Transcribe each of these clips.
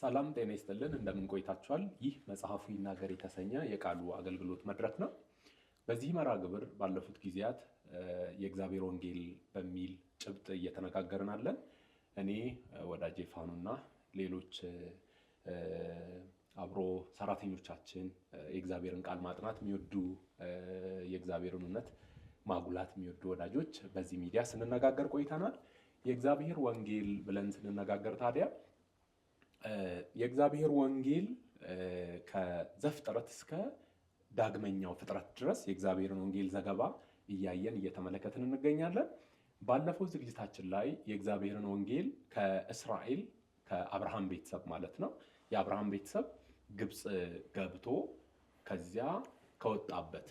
ሰላም ጤና ይስጥልን እንደምን ቆይታችኋል? ይህ መጽሐፉ ይናገር የተሰኘ የቃሉ አገልግሎት መድረክ ነው። በዚህ መርሃ ግብር ባለፉት ጊዜያት የእግዚአብሔር ወንጌል በሚል ጭብጥ እየተነጋገርን አለን። እኔ ወዳጄ ፋኑና ሌሎች አብሮ ሰራተኞቻችን የእግዚአብሔርን ቃል ማጥናት የሚወዱ የእግዚአብሔርን እውነት ማጉላት የሚወዱ ወዳጆች በዚህ ሚዲያ ስንነጋገር ቆይተናል። የእግዚአብሔር ወንጌል ብለን ስንነጋገር ታዲያ የእግዚአብሔር ወንጌል ከዘፍጥረት እስከ ዳግመኛው ፍጥረት ድረስ የእግዚአብሔርን ወንጌል ዘገባ እያየን እየተመለከትን እንገኛለን። ባለፈው ዝግጅታችን ላይ የእግዚአብሔርን ወንጌል ከእስራኤል ከአብርሃም ቤተሰብ ማለት ነው የአብርሃም ቤተሰብ ግብፅ ገብቶ ከዚያ ከወጣበት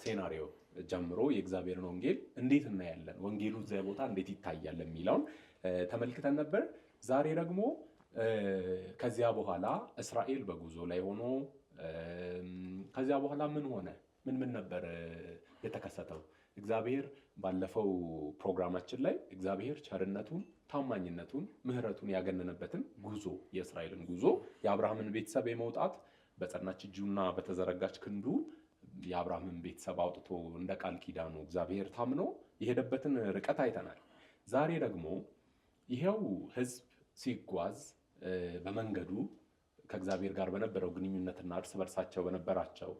ሴናሪዮ ጀምሮ የእግዚአብሔርን ወንጌል እንዴት እናያለን፣ ወንጌሉ እዚያ ቦታ እንዴት ይታያል የሚለውን ተመልክተን ነበር። ዛሬ ደግሞ ከዚያ በኋላ እስራኤል በጉዞ ላይ ሆኖ ከዚያ በኋላ ምን ሆነ፣ ምን ነበር የተከሰተው? እግዚአብሔር ባለፈው ፕሮግራማችን ላይ እግዚአብሔር ቸርነቱን፣ ታማኝነቱን፣ ምሕረቱን ያገነነበትን ጉዞ የእስራኤልን ጉዞ የአብርሃምን ቤተሰብ የመውጣት በጸናች እጁና በተዘረጋች ክንዱ የአብርሃምን ቤተሰብ አውጥቶ እንደ ቃል ኪዳኑ እግዚአብሔር ታምኖ የሄደበትን ርቀት አይተናል። ዛሬ ደግሞ ይሄው ሕዝብ ሲጓዝ በመንገዱ ከእግዚአብሔር ጋር በነበረው ግንኙነትና እርስ በርሳቸው በነበራቸው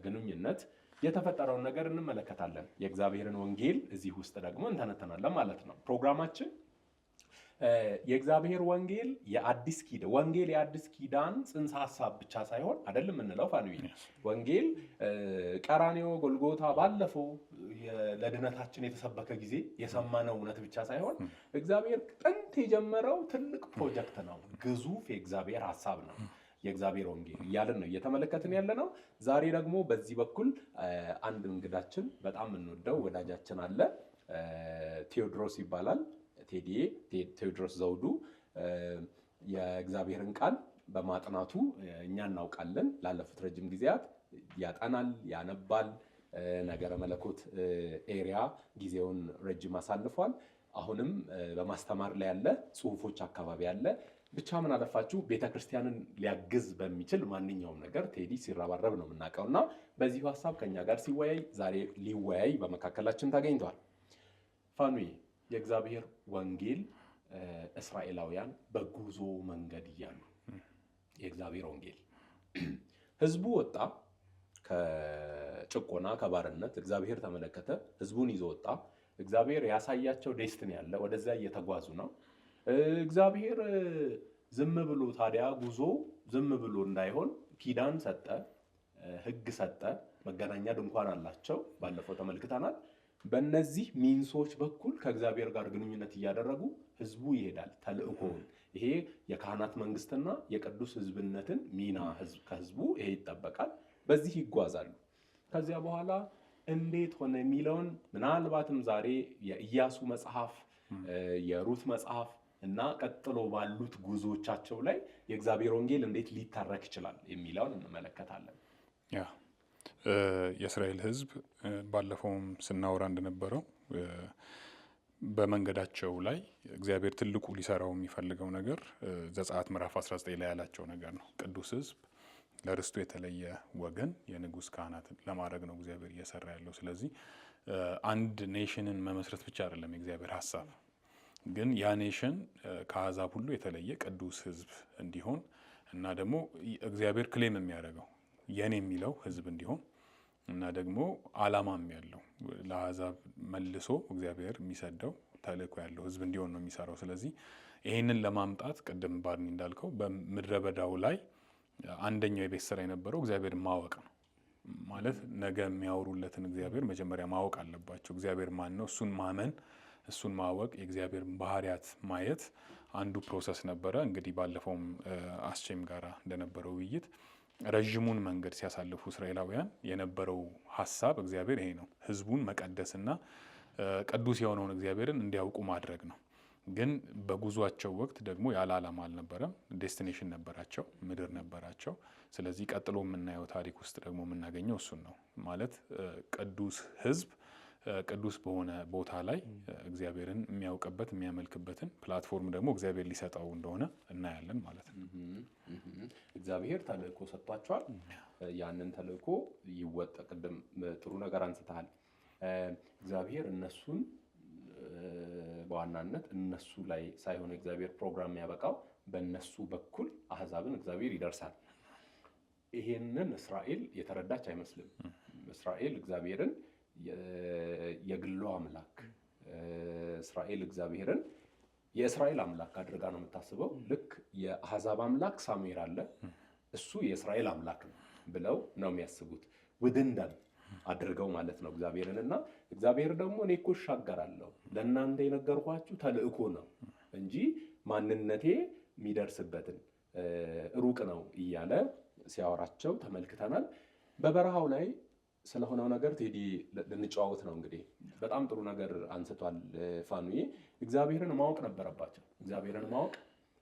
ግንኙነት የተፈጠረውን ነገር እንመለከታለን። የእግዚአብሔርን ወንጌል እዚህ ውስጥ ደግሞ እንተነተናለን ማለት ነው። ፕሮግራማችን የእግዚአብሔር ወንጌል የአዲስ ኪዳን ጽንሰ ሐሳብ ብቻ ሳይሆን አይደለም የምንለው ፋኑኤል ወንጌል ቀራንዮ ጎልጎታ ባለፈው ለድነታችን የተሰበከ ጊዜ የሰማነው እውነት ብቻ ሳይሆን እግዚአብሔር ጥንት የጀመረው ትልቅ ፕሮጀክት ነው። ግዙፍ የእግዚአብሔር ሐሳብ ነው የእግዚአብሔር ወንጌል እያልን ነው እየተመለከትን ያለ ነው። ዛሬ ደግሞ በዚህ በኩል አንድ እንግዳችን በጣም የምንወደው ወዳጃችን አለ። ቴዎድሮስ ይባላል። ቴዎድሮስ ዘውዱ የእግዚአብሔርን ቃል በማጥናቱ እኛ እናውቃለን። ላለፉት ረጅም ጊዜያት ያጠናል፣ ያነባል። ነገረ መለኮት ኤሪያ ጊዜውን ረጅም አሳልፏል። አሁንም በማስተማር ላይ ያለ ጽሁፎች አካባቢ ያለ ብቻ ምን አለፋችሁ ቤተክርስቲያንን ሊያግዝ በሚችል ማንኛውም ነገር ቴዲ ሲራባረብ ነው የምናውቀው እና በዚሁ ሀሳብ ከኛ ጋር ሲወያይ ዛሬ ሊወያይ በመካከላችን ተገኝቷል። ፋኑዬ የእግዚአብሔር ወንጌል እስራኤላውያን በጉዞ መንገድ እያሉ የእግዚአብሔር ወንጌል ህዝቡ ወጣ ከጭቆና ከባርነት፣ እግዚአብሔር ተመለከተ፣ ህዝቡን ይዞ ወጣ። እግዚአብሔር ያሳያቸው ዴስቲኒ ያለ ወደዚያ እየተጓዙ ነው። እግዚአብሔር ዝም ብሎ ታዲያ ጉዞ ዝም ብሎ እንዳይሆን ኪዳን ሰጠ፣ ህግ ሰጠ። መገናኛ ድንኳን አላቸው፣ ባለፈው ተመልክተናል። በእነዚህ ሚንሶች በኩል ከእግዚአብሔር ጋር ግንኙነት እያደረጉ ህዝቡ ይሄዳል። ተልእኮውን ይሄ የካህናት መንግስትና የቅዱስ ህዝብነትን ሚና ከህዝቡ ይሄ ይጠበቃል። በዚህ ይጓዛሉ። ከዚያ በኋላ እንዴት ሆነ የሚለውን ምናልባትም ዛሬ የኢያሱ መጽሐፍ፣ የሩት መጽሐፍ እና ቀጥሎ ባሉት ጉዞቻቸው ላይ የእግዚአብሔር ወንጌል እንዴት ሊተረክ ይችላል የሚለውን እንመለከታለን። የእስራኤል ህዝብ ባለፈውም ስናወራ እንደነበረው በመንገዳቸው ላይ እግዚአብሔር ትልቁ ሊሰራው የሚፈልገው ነገር ዘጸአት ምዕራፍ 19 ላይ ያላቸው ነገር ነው። ቅዱስ ህዝብ፣ ለርስቱ የተለየ ወገን፣ የንጉሥ ካህናት ለማድረግ ነው እግዚአብሔር እየሰራ ያለው። ስለዚህ አንድ ኔሽንን መመስረት ብቻ አይደለም የእግዚአብሔር ሀሳብ፣ ግን ያ ኔሽን ከአሕዛብ ሁሉ የተለየ ቅዱስ ህዝብ እንዲሆን እና ደግሞ እግዚአብሔር ክሌም የሚያደርገው የኔ የሚለው ህዝብ እንዲሆን እና ደግሞ ዓላማም ያለው ለአሕዛብ መልሶ እግዚአብሔር የሚሰደው ተልእኮ ያለው ህዝብ እንዲሆን ነው የሚሰራው። ስለዚህ ይህንን ለማምጣት ቅድም ባርኒ እንዳልከው በምድረ በዳው ላይ አንደኛው የቤት ስራ የነበረው እግዚአብሔር ማወቅ ነው። ማለት ነገ የሚያወሩለትን እግዚአብሔር መጀመሪያ ማወቅ አለባቸው። እግዚአብሔር ማን ነው? እሱን ማመን፣ እሱን ማወቅ፣ የእግዚአብሔር ባህሪያት ማየት አንዱ ፕሮሰስ ነበረ። እንግዲህ ባለፈውም አስቼም ጋራ እንደነበረው ውይይት ረዥሙን መንገድ ሲያሳልፉ እስራኤላውያን የነበረው ሀሳብ እግዚአብሔር ይሄ ነው፣ ህዝቡን መቀደስና ቅዱስ የሆነውን እግዚአብሔርን እንዲያውቁ ማድረግ ነው። ግን በጉዟቸው ወቅት ደግሞ ያለ ዓላማ አልነበረም። ዴስቲኔሽን ነበራቸው፣ ምድር ነበራቸው። ስለዚህ ቀጥሎ የምናየው ታሪክ ውስጥ ደግሞ የምናገኘው እሱን ነው። ማለት ቅዱስ ህዝብ ቅዱስ በሆነ ቦታ ላይ እግዚአብሔርን የሚያውቅበት የሚያመልክበትን ፕላትፎርም ደግሞ እግዚአብሔር ሊሰጠው እንደሆነ እናያለን ማለት ነው። እግዚአብሔር ተልእኮ ሰጥቷቸዋል። ያንን ተልእኮ ይወጣ። ቅድም ጥሩ ነገር አንስተሃል። እግዚአብሔር እነሱን በዋናነት እነሱ ላይ ሳይሆን እግዚአብሔር ፕሮግራም የሚያበቃው በእነሱ በኩል አህዛብን እግዚአብሔር ይደርሳል። ይሄንን እስራኤል የተረዳች አይመስልም። እስራኤል እግዚአብሔርን የግሏ አምላክ እስራኤል እግዚአብሔርን የእስራኤል አምላክ አድርጋ ነው የምታስበው። ልክ የአህዛብ አምላክ ሳሙኤል አለ፣ እሱ የእስራኤል አምላክ ነው ብለው ነው የሚያስቡት። ውድንደም አድርገው ማለት ነው እግዚአብሔርን። እና እግዚአብሔር ደግሞ እኔ እኮ እሻገራለሁ ለእናንተ የነገርኳችሁ ተልእኮ ነው እንጂ ማንነቴ የሚደርስበትን ሩቅ ነው እያለ ሲያወራቸው ተመልክተናል። በበረሃው ላይ ስለሆነው ነገር ቴዲ ልንጨዋወት ነው። እንግዲህ በጣም ጥሩ ነገር አንስቷል ፋኑዬ። እግዚአብሔርን ማወቅ ነበረባቸው። እግዚአብሔርን ማወቅ፣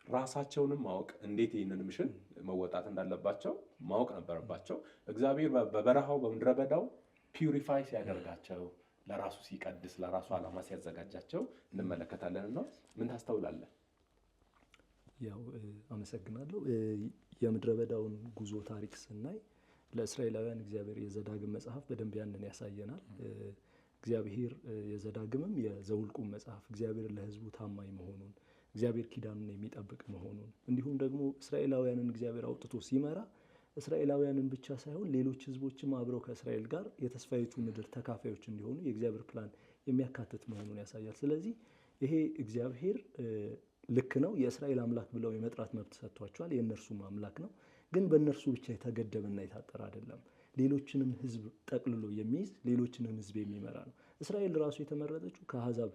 ራሳቸውንም ማወቅ፣ እንዴት ይህንን ሚሽን መወጣት እንዳለባቸው ማወቅ ነበረባቸው። እግዚአብሔር በበረሃው በምድረ በዳው ፒውሪፋይ ሲያደርጋቸው፣ ለራሱ ሲቀድስ፣ ለራሱ ዓላማ ሲያዘጋጃቸው እንመለከታለን። እና ምን ታስተውላለህ? ያው አመሰግናለሁ። የምድረ በዳውን ጉዞ ታሪክ ስናይ ለእስራኤላውያን እግዚአብሔር የዘዳግም መጽሐፍ በደንብ ያንን ያሳየናል። እግዚአብሔር የዘዳግምም የዘውልቁም መጽሐፍ እግዚአብሔር ለሕዝቡ ታማኝ መሆኑን፣ እግዚአብሔር ኪዳኑን የሚጠብቅ መሆኑን፣ እንዲሁም ደግሞ እስራኤላውያንን እግዚአብሔር አውጥቶ ሲመራ እስራኤላውያንን ብቻ ሳይሆን ሌሎች ሕዝቦችም አብረው ከእስራኤል ጋር የተስፋይቱ ምድር ተካፋዮች እንዲሆኑ የእግዚአብሔር ፕላን የሚያካትት መሆኑን ያሳያል። ስለዚህ ይሄ እግዚአብሔር ልክ ነው፣ የእስራኤል አምላክ ብለው የመጥራት መብት ሰጥቷቸዋል። የእነርሱም አምላክ ነው። ግን በእነርሱ ብቻ የተገደበና የታጠረ አይደለም። ሌሎችንም ህዝብ ጠቅልሎ የሚይዝ ሌሎችንም ህዝብ የሚመራ ነው። እስራኤል ራሱ የተመረጠችው ከአሕዛብ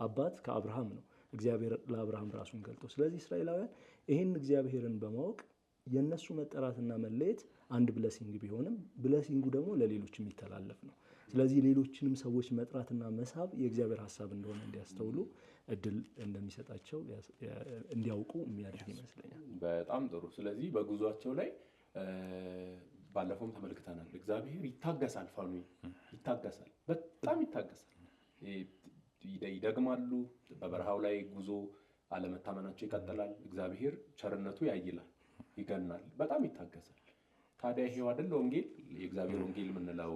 አባት ከአብርሃም ነው፣ እግዚአብሔር ለአብርሃም ራሱን ገልጦ። ስለዚህ እስራኤላውያን ይህን እግዚአብሔርን በማወቅ የእነሱ መጠራትና መለየት አንድ ብለሲንግ ቢሆንም ብለሲንጉ ደግሞ ለሌሎች የሚተላለፍ ነው። ስለዚህ ሌሎችንም ሰዎች መጥራትና መሳብ የእግዚአብሔር ሀሳብ እንደሆነ እንዲያስተውሉ እድል እንደሚሰጣቸው እንዲያውቁ የሚያደርግ ይመስለኛል። በጣም ጥሩ። ስለዚህ በጉዟቸው ላይ ባለፈውም ተመልክተናል። እግዚአብሔር ይታገሳል፣ ፋኑ ይታገሳል፣ በጣም ይታገሳል። ይደግማሉ። በበረሃው ላይ ጉዞ አለመታመናቸው ይቀጥላል። እግዚአብሔር ቸርነቱ ያይላል፣ ይገናል፣ በጣም ይታገሳል። ታዲያ ይሄው አይደል ወንጌል፣ የእግዚአብሔር ወንጌል የምንለው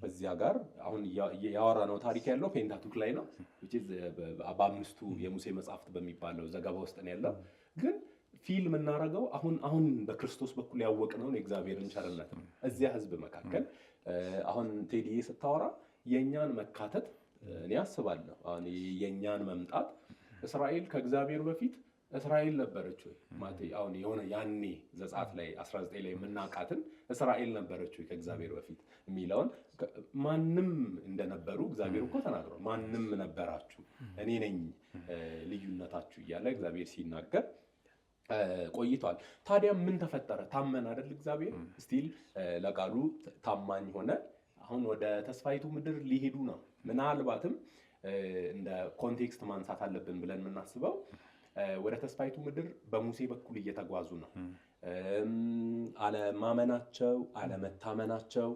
በዚያ ጋር አሁን ያወራ ነው ታሪክ ያለው ፔንታቱክ ላይ ነው። በአምስቱ የሙሴ መጽሐፍት በሚባለው ዘገባ ውስጥ ነው ያለው። ግን ፊልም እናደርገው አሁን በክርስቶስ በኩል ያወቅነውን የእግዚአብሔርን ቸርነት ነው እዚያ ህዝብ መካከል። አሁን ቴዲዬ ስታወራ የእኛን መካተት እኔ አስባለሁ። አሁን የእኛን መምጣት እስራኤል ከእግዚአብሔር በፊት እስራኤል ነበረች ወይ ማለት አሁን የሆነ ያኔ ዘጸአት ላይ 19 ላይ የምናውቃትን እስራኤል ነበረች ወይ ከእግዚአብሔር በፊት የሚለውን ማንም እንደነበሩ እግዚአብሔር እኮ ተናግሯል። ማንም ነበራችሁ እኔ ነኝ ልዩነታችሁ እያለ እግዚአብሔር ሲናገር ቆይቷል። ታዲያ ምን ተፈጠረ? ታመን አይደል እግዚአብሔር ስቲል ለቃሉ ታማኝ ሆነ። አሁን ወደ ተስፋይቱ ምድር ሊሄዱ ነው። ምናልባትም እንደ ኮንቴክስት ማንሳት አለብን ብለን የምናስበው ወደ ተስፋይቱ ምድር በሙሴ በኩል እየተጓዙ ነው። አለማመናቸው፣ አለመታመናቸው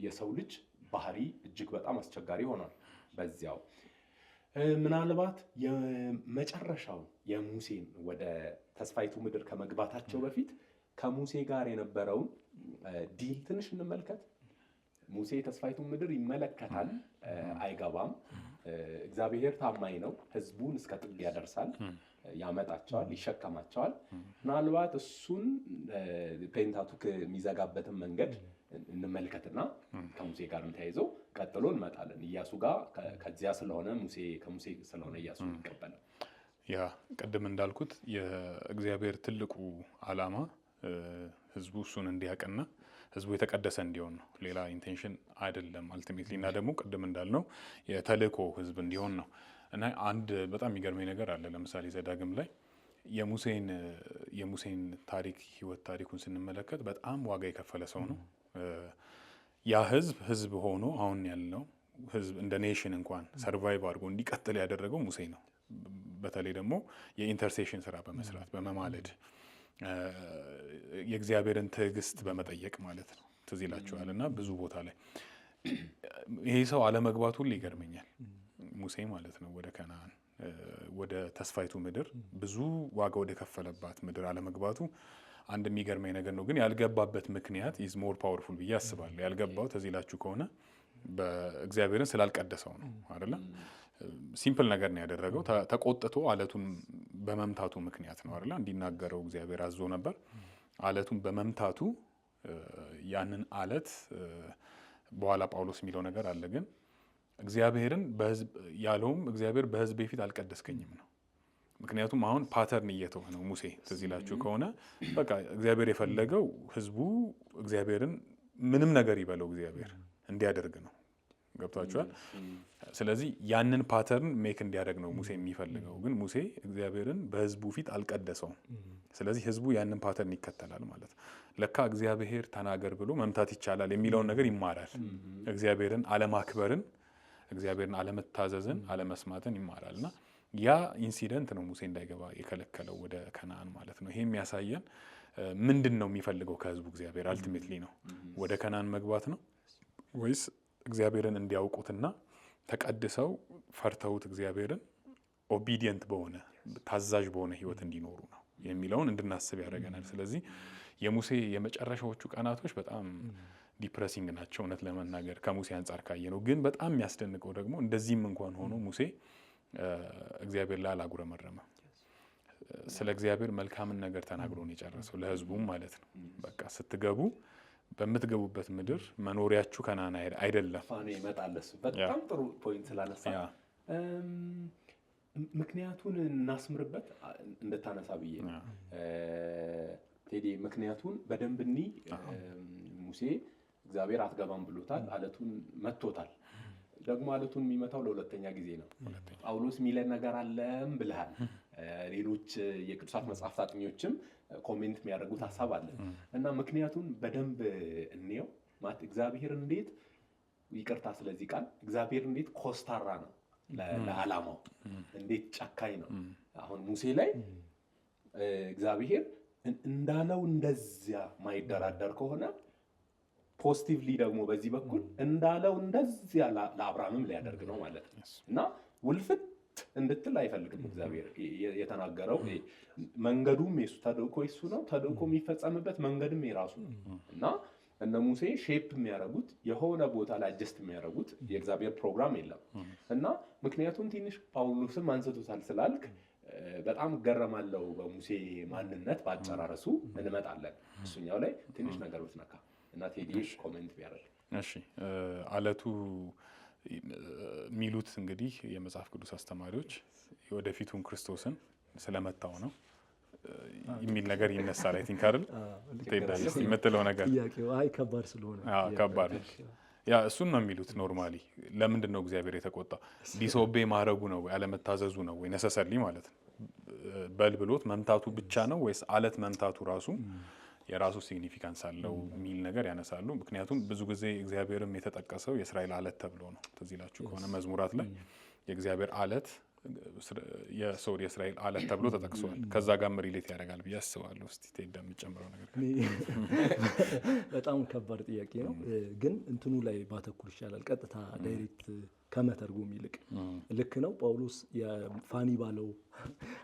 የሰው ልጅ ባህሪ እጅግ በጣም አስቸጋሪ ሆኗል። በዚያው ምናልባት የመጨረሻው የሙሴን ወደ ተስፋይቱ ምድር ከመግባታቸው በፊት ከሙሴ ጋር የነበረውን ዲል ትንሽ እንመልከት። ሙሴ ተስፋይቱ ምድር ይመለከታል፣ አይገባም። እግዚአብሔር ታማኝ ነው። ህዝቡን እስከ ጥግ ያደርሳል፣ ያመጣቸዋል፣ ይሸከማቸዋል። ምናልባት እሱን ፔንታቱክ የሚዘጋበትን መንገድ እንመልከትና ከሙሴ ጋር ተያይዘው ቀጥሎ እንመጣለን። ኢያሱ ጋር ከዚያ ስለሆነ ከሙሴ ስለሆነ ኢያሱ ይቀበላል። ያ ቅድም እንዳልኩት የእግዚአብሔር ትልቁ ዓላማ ህዝቡ እሱን እንዲያውቅና ህዝቡ የተቀደሰ እንዲሆን ነው። ሌላ ኢንቴንሽን አይደለም አልቲሜትሊ። እና ደግሞ ቅድም እንዳልነው የተልእኮ ህዝብ እንዲሆን ነው። እና አንድ በጣም የሚገርመኝ ነገር አለ። ለምሳሌ ዘዳግም ላይ የሙሴን ህይወት ታሪኩን ስንመለከት በጣም ዋጋ የከፈለ ሰው ነው። ያ ህዝብ ሆኖ አሁን ያልነው ህዝብ እንደ ኔሽን እንኳን ሰርቫይቭ አድርጎ እንዲቀጥል ያደረገው ሙሴ ነው። በተለይ ደግሞ የኢንተርሴሽን ስራ በመስራት በመማለድ የእግዚአብሔርን ትዕግስት በመጠየቅ ማለት ነው። ትዝ ይላችኋል። እና ብዙ ቦታ ላይ ይሄ ሰው አለመግባቱ ሁሉ ይገርመኛል። ሙሴ ማለት ነው ወደ ከነዓን ወደ ተስፋይቱ ምድር ብዙ ዋጋ ወደ ከፈለባት ምድር አለመግባቱ አንድ የሚገርመኝ ነገር ነው። ግን ያልገባበት ምክንያት ኢዝ ሞር ፓወርፉል ብዬ አስባለሁ። ያልገባው ተዚህ ላችሁ ከሆነ በእግዚአብሔርን ስላልቀደሰው ነው አይደለ? ሲምፕል ነገር ነው ያደረገው። ተቆጥቶ አለቱን በመምታቱ ምክንያት ነው አይደለ? እንዲናገረው እግዚአብሔር አዞ ነበር። አለቱን በመምታቱ ያንን አለት በኋላ ጳውሎስ የሚለው ነገር አለ። ግን እግዚአብሔርን በህዝብ ያለውም እግዚአብሔር በህዝብ ፊት አልቀደስከኝም ነው። ምክንያቱም አሁን ፓተርን እየተወ ነው ሙሴ ትዝ ይላችሁ ከሆነ በቃ እግዚአብሔር የፈለገው ህዝቡ እግዚአብሔርን ምንም ነገር ይበለው እግዚአብሔር እንዲያደርግ ነው። ገብቷችኋል? ስለዚህ ያንን ፓተርን ሜክ እንዲያደርግ ነው ሙሴ የሚፈልገው። ግን ሙሴ እግዚአብሔርን በህዝቡ ፊት አልቀደሰውም። ስለዚህ ህዝቡ ያንን ፓተርን ይከተላል ማለት ነው። ለካ እግዚአብሔር ተናገር ብሎ መምታት ይቻላል የሚለውን ነገር ይማራል። እግዚአብሔርን አለማክበርን፣ እግዚአብሔርን አለመታዘዝን፣ አለመስማትን ይማራል። እና ያ ኢንሲደንት ነው ሙሴ እንዳይገባ የከለከለው ወደ ከነዓን ማለት ነው። ይሄ የሚያሳየን ምንድን ነው የሚፈልገው ከህዝቡ እግዚአብሔር አልቲሜትሊ ነው ወደ ከነዓን መግባት ነው ወይስ እግዚአብሔርን እንዲያውቁትና ተቀድሰው ፈርተውት እግዚአብሔርን ኦቢዲየንት በሆነ ታዛዥ በሆነ ህይወት እንዲኖሩ ነው የሚለውን እንድናስብ ያደርገናል። ስለዚህ የሙሴ የመጨረሻዎቹ ቀናቶች በጣም ዲፕሬሲንግ ናቸው እውነት ለመናገር ከሙሴ አንጻር ካየ ነው። ግን በጣም የሚያስደንቀው ደግሞ እንደዚህም እንኳን ሆኖ ሙሴ እግዚአብሔር ላይ አላጉረመረመም። ስለ እግዚአብሔር መልካምን ነገር ተናግሮ ነው የጨረሰው ለህዝቡም ማለት ነው። በቃ ስትገቡ በምትገቡበት ምድር መኖሪያችሁ ከነዓን አይደለም። ፋኔ ይመጣል። እሱ በጣም ጥሩ ፖይንት ስላነሳ ምክንያቱን እናስምርበት እንድታነሳ ብዬ ቴዲ። ምክንያቱን በደንብ እኒ ሙሴ እግዚአብሔር አትገባም ብሎታል፣ አለቱን መቶታል። ደግሞ አለቱን የሚመታው ለሁለተኛ ጊዜ ነው። ጳውሎስ የሚለን ነገር አለም ብልሃል። ሌሎች የቅዱሳት መጽሐፍት አጥኚዎችም ኮሜንት የሚያደርጉት ሀሳብ አለ እና ምክንያቱን በደንብ እንየው። ማለት እግዚአብሔር እንዴት ይቅርታ፣ ስለዚህ ቃል እግዚአብሔር እንዴት ኮስታራ ነው ለዓላማው፣ እንዴት ጨካኝ ነው። አሁን ሙሴ ላይ እግዚአብሔር እንዳለው እንደዚያ ማይደራደር ከሆነ ፖዚቲቭሊ ደግሞ በዚህ በኩል እንዳለው እንደዚያ ለአብርሃምም ሊያደርግ ነው ማለት ነው እና ውልፍት እንድትል አይፈልግም እግዚአብሔር። የተናገረው መንገዱም የሱ ተልእኮ የሱ ነው፣ ተልእኮ የሚፈጸምበት መንገድም የራሱ ነው እና እነ ሙሴ ሼፕ የሚያደርጉት የሆነ ቦታ ላይ አጀስት የሚያደርጉት የእግዚአብሔር ፕሮግራም የለም እና ምክንያቱም ትንሽ ጳውሎስም አንስቶታል ስላልክ በጣም እገረማለሁ በሙሴ ማንነት በአጨራረሱ እንመጣለን። እሱኛው ላይ ትንሽ ነገሮች ነካ እና ቴዲ ኮሜንት ቢያደርግ። እሺ አለቱ የሚሉት እንግዲህ የመጽሐፍ ቅዱስ አስተማሪዎች የወደፊቱን ክርስቶስን ስለመታው ነው የሚል ነገር ይነሳል። አይ ቲንክ አይደል ተይዳስ የምትለው ነገር ጥያቄው አይ ከባድ ስለሆነ ከባድ ነው። ያ እሱን ነው የሚሉት ኖርማሊ። ለምንድን ነው እግዚአብሔር የተቆጣው? ዲስኦቤ ማድረጉ ነው ወይ አለመታዘዙ ነው ወይ ነሰሰርሊ ማለት ነው? በልብሎት መምታቱ ብቻ ነው ወይስ አለት መምታቱ ራሱ የራሱ ሲግኒፊካንስ አለው የሚል ነገር ያነሳሉ። ምክንያቱም ብዙ ጊዜ እግዚአብሔርም የተጠቀሰው የእስራኤል አለት ተብሎ ነው። ትዝ ይላችሁ ከሆነ መዝሙራት ላይ የእግዚአብሔር አለት የእስራኤል አለት ተብሎ ተጠቅሷል። ከዛ ጋርም ሪሌት ያደርጋል ብዬ አስባለሁ። እስቲ ቴዳ የምጨምረው ነገር በጣም ከባድ ጥያቄ ነው፣ ግን እንትኑ ላይ ባተኩር ይሻላል ቀጥታ ዳይሬክት ከመተርጎም ይልቅ። ልክ ነው ጳውሎስ የፋኒ ባለው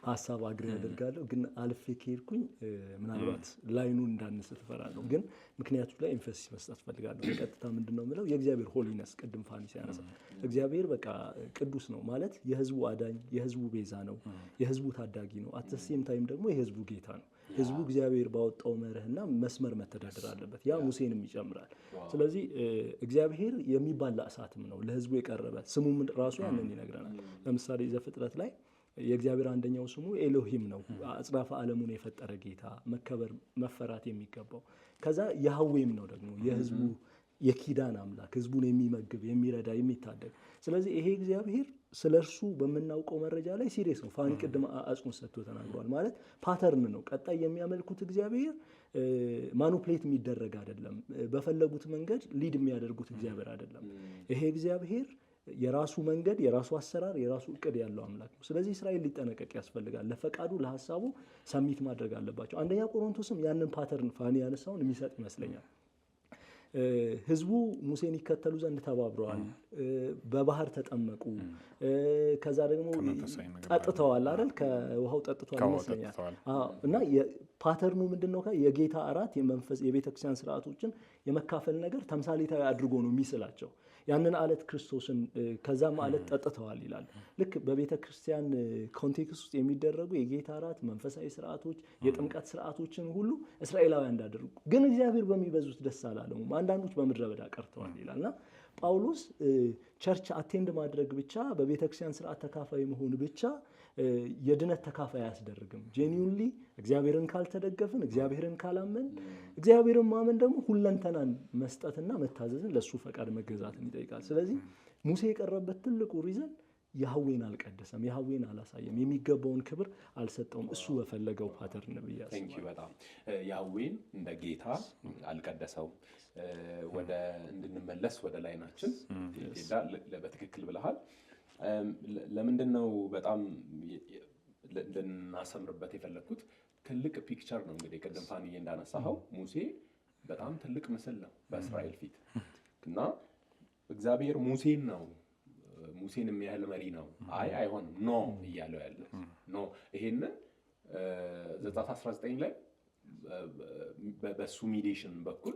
ሀሳብ አግሬ ያደርጋለሁ፣ ግን አልፌ ከሄድኩኝ ምናልባት ላይኑን እንዳንስት እፈራለሁ። ግን ምክንያቱ ላይ ኤንፈሲስ መስጠት ፈልጋለሁ። በቀጥታ ምንድነው የምለው የእግዚአብሔር ሆሊነስ፣ ቅድም ፋኒ ሲያነሳ እግዚአብሔር በቃ ቅዱስ ነው ማለት የህዝቡ አዳኝ፣ የህዝቡ ቤዛ ነው፣ የህዝቡ ታዳጊ ነው። አትሴም ታይም ደግሞ የህዝቡ ጌታ ነው። ህዝቡ እግዚአብሔር ባወጣው መርህና መስመር መተዳደር አለበት። ያ ሙሴንም ይጨምራል። ስለዚህ እግዚአብሔር የሚባላ እሳትም ነው ለህዝቡ የቀረበ። ስሙም ራሱ ያንን ይነግረናል። ለምሳሌ ዘፍጥረት ላይ የእግዚአብሔር አንደኛው ስሙ ኤሎሂም ነው፣ አጽናፈ ዓለሙን የፈጠረ ጌታ፣ መከበር መፈራት የሚገባው። ከዛ ያህዌም ነው ደግሞ የህዝቡ የኪዳን አምላክ፣ ህዝቡን የሚመግብ የሚረዳ የሚታደግ። ስለዚህ ይሄ እግዚአብሔር ስለ እርሱ በምናውቀው መረጃ ላይ ሲሪየስ ነው። ፋኒ ቅድም አጽንኦት ሰጥቶ ተናግሯል። ማለት ፓተርን ነው። ቀጣይ የሚያመልኩት እግዚአብሔር ማኑፕሌት የሚደረግ አይደለም። በፈለጉት መንገድ ሊድ የሚያደርጉት እግዚአብሔር አይደለም። ይሄ እግዚአብሔር የራሱ መንገድ፣ የራሱ አሰራር፣ የራሱ እቅድ ያለው አምላክ ነው። ስለዚህ እስራኤል ሊጠነቀቅ ያስፈልጋል። ለፈቃዱ ለሀሳቡ ሰሚት ማድረግ አለባቸው። አንደኛ ቆሮንቶስም ያንን ፓተርን ፋኒ ያነሳውን የሚሰጥ ይመስለኛል። ህዝቡ ሙሴን ይከተሉ ዘንድ ተባብረዋል። በባህር ተጠመቁ። ከዛ ደግሞ ጠጥተዋል አይደል? ከውሃው ጠጥተዋል ይመስለኛል። እና ፓተርኑ ምንድነው? የጌታ እራት የቤተክርስቲያን ስርዓቶችን የመካፈል ነገር ተምሳሌታዊ አድርጎ ነው የሚስላቸው። ያንን አለት ክርስቶስን ከዛም አለት ጠጥተዋል ይላል። ልክ በቤተ ክርስቲያን ኮንቴክስት ውስጥ የሚደረጉ የጌታ እራት መንፈሳዊ ስርዓቶች፣ የጥምቀት ስርዓቶችን ሁሉ እስራኤላውያን እንዳደረጉ ግን እግዚአብሔር በሚበዙት ደስ አላለውም፣ አንዳንዶች በምድረ በዳ ቀርተዋል ይላልና ጳውሎስ ቸርች አቴንድ ማድረግ ብቻ በቤተ ክርስቲያን ስርዓት ተካፋይ መሆን ብቻ የድነት ተካፋይ አያስደርግም። ጄኒዩንሊ እግዚአብሔርን ካልተደገፍን፣ እግዚአብሔርን ካላመን፣ እግዚአብሔርን ማመን ደግሞ ሁለንተናን መስጠትና መታዘዝን ለሱ ፈቃድ መገዛትን ይጠይቃል። ስለዚህ ሙሴ የቀረበት ትልቁ ሪዘን ያህዌን አልቀደሰም፣ ያህዌን አላሳየም፣ የሚገባውን ክብር አልሰጠውም። እሱ በፈለገው ፓተርን ብዬ አስባለሁ። በጣም ያህዌን እንደ ጌታ አልቀደሰውም። ወደ እንድንመለስ ወደ ላይ ናችን በትክክል ብለሃል። ለምንድን ነው በጣም ልናሰምርበት የፈለግኩት? ትልቅ ፒክቸር ነው እንግዲህ ቅድም ፋንዬ እንዳነሳኸው ሙሴ በጣም ትልቅ ምስል ነው በእስራኤል ፊት እና እግዚአብሔር ሙሴን የሚያህል መሪ ነው አይሆንም ኖ እያለው ያለ ኖ ይሄንን ዘጸአት 19 ላይ በሱ ሚዲዬሽን በኩል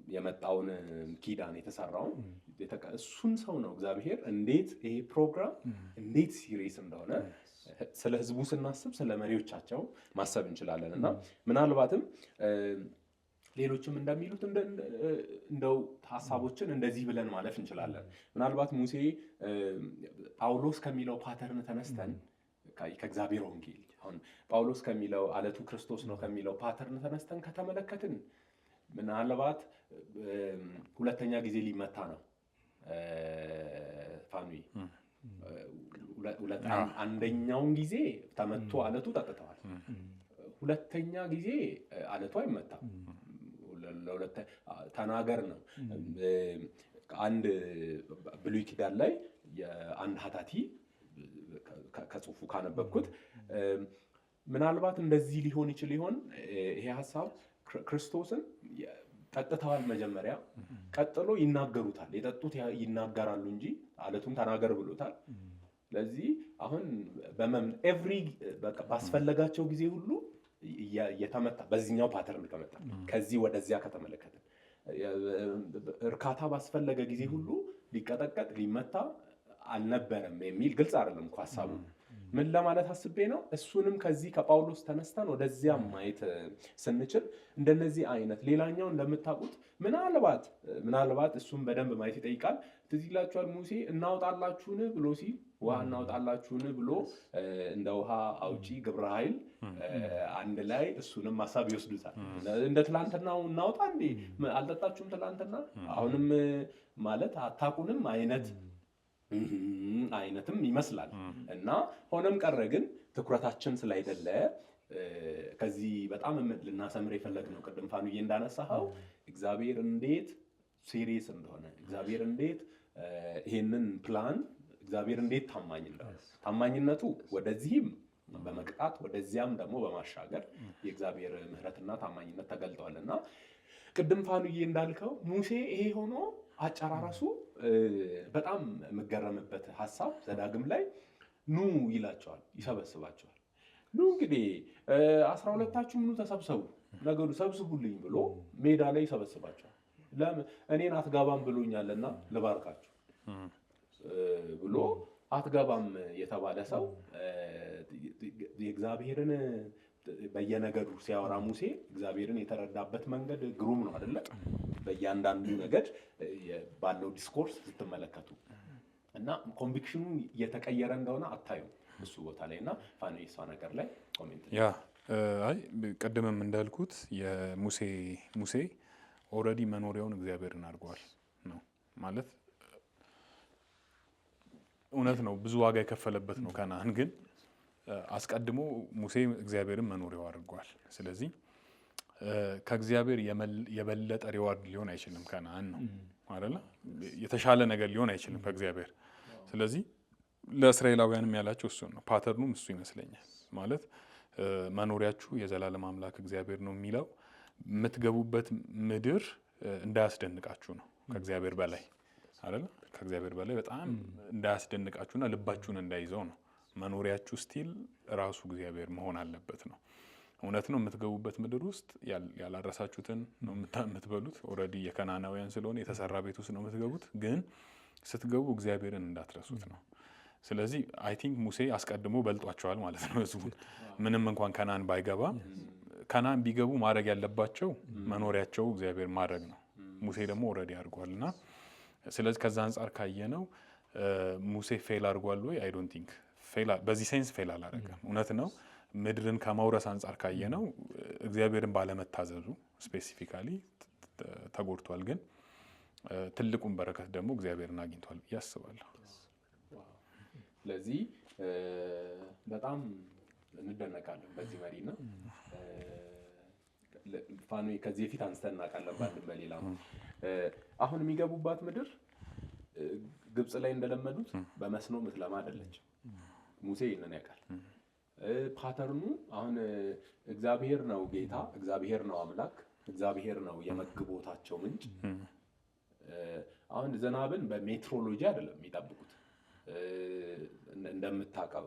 የመጣውን ኪዳን የተሰራውን እሱን ሰው ነው እግዚአብሔር እንዴት ይሄ ፕሮግራም እንዴት ሲሪየስ እንደሆነ ስለ ህዝቡ ስናስብ ስለ መሪዎቻቸው ማሰብ እንችላለን። እና ምናልባትም ሌሎችም እንደሚሉት እንደው ሐሳቦችን እንደዚህ ብለን ማለፍ እንችላለን። ምናልባት ሙሴ ጳውሎስ ከሚለው ፓተርን ተነስተን ከእግዚአብሔር ወንጌል አሁን ጳውሎስ ከሚለው አለቱ ክርስቶስ ነው ከሚለው ፓተርን ተነስተን ከተመለከትን ምናልባት ሁለተኛ ጊዜ ሊመታ ነው ፋኑይ። አንደኛውን ጊዜ ተመቶ አለቱ ጠጥተዋል። ሁለተኛ ጊዜ አለቱ አይመታም። ተናገር ነው። አንድ ብሉይ ኪዳን ላይ የአንድ ሀታቲ ከጽሁፉ ካነበብኩት ምናልባት እንደዚህ ሊሆን ይችል ይሆን ይሄ ሀሳብ ክርስቶስን ጠጥተዋል መጀመሪያ፣ ቀጥሎ ይናገሩታል። የጠጡት ይናገራሉ እንጂ አለቱም ተናገር ብሎታል። ስለዚህ አሁን ባስፈለጋቸው ጊዜ ሁሉ የተመታ በዚህኛው ፓተርን ከመጣ ከዚህ ወደዚያ ከተመለከተ እርካታ ባስፈለገ ጊዜ ሁሉ ሊቀጠቀጥ ሊመታ አልነበረም የሚል ግልጽ አይደለም እኮ ሀሳቡ። ምን ለማለት አስቤ ነው? እሱንም ከዚህ ከጳውሎስ ተነስተን ወደዚያ ማየት ስንችል እንደነዚህ አይነት ሌላኛው እንደምታውቁት ምናልባት እሱም በደንብ ማየት ይጠይቃል። ትዝ ይላችኋል ሙሴ እናውጣላችሁን ብሎ ሲል ውሃ እናውጣላችሁን ብሎ እንደ ውሃ አውጪ ግብረ ኃይል አንድ ላይ እሱንም ሀሳብ ይወስዱታል። እንደ ትላንትናው እናውጣ እንዴ አልጠጣችሁም ትላንትና አሁንም ማለት አታቁንም አይነትም ይመስላል። እና ሆነም ቀረ ግን ትኩረታችን ስላይደለ ከዚህ በጣም ልናሰምር የፈለግነው ቅድም ፋኑዬ እንዳነሳኸው እግዚአብሔር እንዴት ሲሪየስ እንደሆነ እግዚአብሔር እንዴት ይሄንን ፕላን እግዚአብሔር እንዴት ታማኝ እንደሆነ ታማኝነቱ ወደዚህም በመቅጣት ወደዚያም ደግሞ በማሻገር የእግዚአብሔር ምሕረትና ታማኝነት ተገልጧልና ቅድም ፋኑዬ እንዳልከው ሙሴ ይሄ ሆኖ አጨራረሱ በጣም የምገረምበት ሀሳብ ዘዳግም ላይ ኑ ይላቸዋል፣ ይሰበስባቸዋል። ኑ እንግዲህ 12ታችሁ ኑ ተሰብሰቡ፣ ነገሩ ሰብስቡልኝ ብሎ ሜዳ ላይ ይሰበስባቸዋል። ለምን እኔን አትገባም ብሎኛልና ልባርካችሁ ብሎ አትገባም የተባለ ሰው የእግዚአብሔርን በየነገዱ ሲያወራ ሙሴ እግዚአብሔርን የተረዳበት መንገድ ግሩም ነው አይደለ? በእያንዳንዱ ነገድ ባለው ዲስኮርስ ስትመለከቱ እና ኮንቪክሽኑ እየተቀየረ እንደሆነ አታዩ እሱ ቦታ ላይ እና ፋኑኤሳ ነገር ላይ ኮሜንት ቅድምም እንዳልኩት ሙሴ ኦልሬዲ መኖሪያውን እግዚአብሔርን አድርጓል ነው ማለት እውነት ነው። ብዙ ዋጋ የከፈለበት ነው ከነዓን ግን አስቀድሞ ሙሴ እግዚአብሔርን መኖሪያው አድርጓል። ስለዚህ ከእግዚአብሔር የበለጠ ሪዋርድ ሊሆን አይችልም ከነዓን ነው አይደለ? የተሻለ ነገር ሊሆን አይችልም ከእግዚአብሔር። ስለዚህ ለእስራኤላውያንም ያላቸው እሱ ነው። ፓተርኑም እሱ ይመስለኛል። ማለት መኖሪያችሁ የዘላለም አምላክ እግዚአብሔር ነው የሚለው የምትገቡበት ምድር እንዳያስደንቃችሁ ነው ከእግዚአብሔር በላይ አይደል? ከእግዚአብሔር በላይ በጣም እንዳያስደንቃችሁና ልባችሁን እንዳይዘው ነው። መኖሪያችሁ ስቲል ራሱ እግዚአብሔር መሆን አለበት ነው። እውነት ነው የምትገቡበት ምድር ውስጥ ያላረሳችሁትን ነው የምትበሉት። ኦልሬዲ የከናናውያን ስለሆነ የተሰራ ቤት ውስጥ ነው የምትገቡት። ግን ስትገቡ እግዚአብሔርን እንዳትረሱት ነው። ስለዚህ አይ ቲንክ ሙሴ አስቀድሞ በልጧቸዋል ማለት ነው ህዝቡን። ምንም እንኳን ከናን ባይገባ ከናን ቢገቡ ማድረግ ያለባቸው መኖሪያቸው እግዚአብሔር ማድረግ ነው። ሙሴ ደግሞ ኦልሬዲ አድርጓል እና ስለዚህ ከዛ አንጻር ካየነው ሙሴ ፌል አድርጓል ወይ? አይ ዶንት ቲንክ በዚህ ሴንስ ፌል አላደረገም። እውነት ነው ምድርን ከመውረስ አንጻር ካየነው እግዚአብሔርን ባለመታዘዙ ስፔሲፊካሊ ተጎድቷል። ግን ትልቁን በረከት ደግሞ እግዚአብሔርን አግኝቷል ብዬ አስባለሁ። ስለዚህ በጣም እንደነቃለን በዚህ መሪና ፋኖ ከዚህ በፊት አንስተን እናውቃለን ባንድም በሌላም። አሁን የሚገቡባት ምድር ግብጽ ላይ እንደለመዱት በመስኖ ምትለማ አይደለችም። ሙሴ ይህንን ያውቃል። ፓተርኑ አሁን እግዚአብሔር ነው ጌታ፣ እግዚአብሔር ነው አምላክ፣ እግዚአብሔር ነው የመግቦታቸው ምንጭ። አሁን ዝናብን በሜትሮሎጂ አይደለም የሚጠብቁት። እንደምታውቀው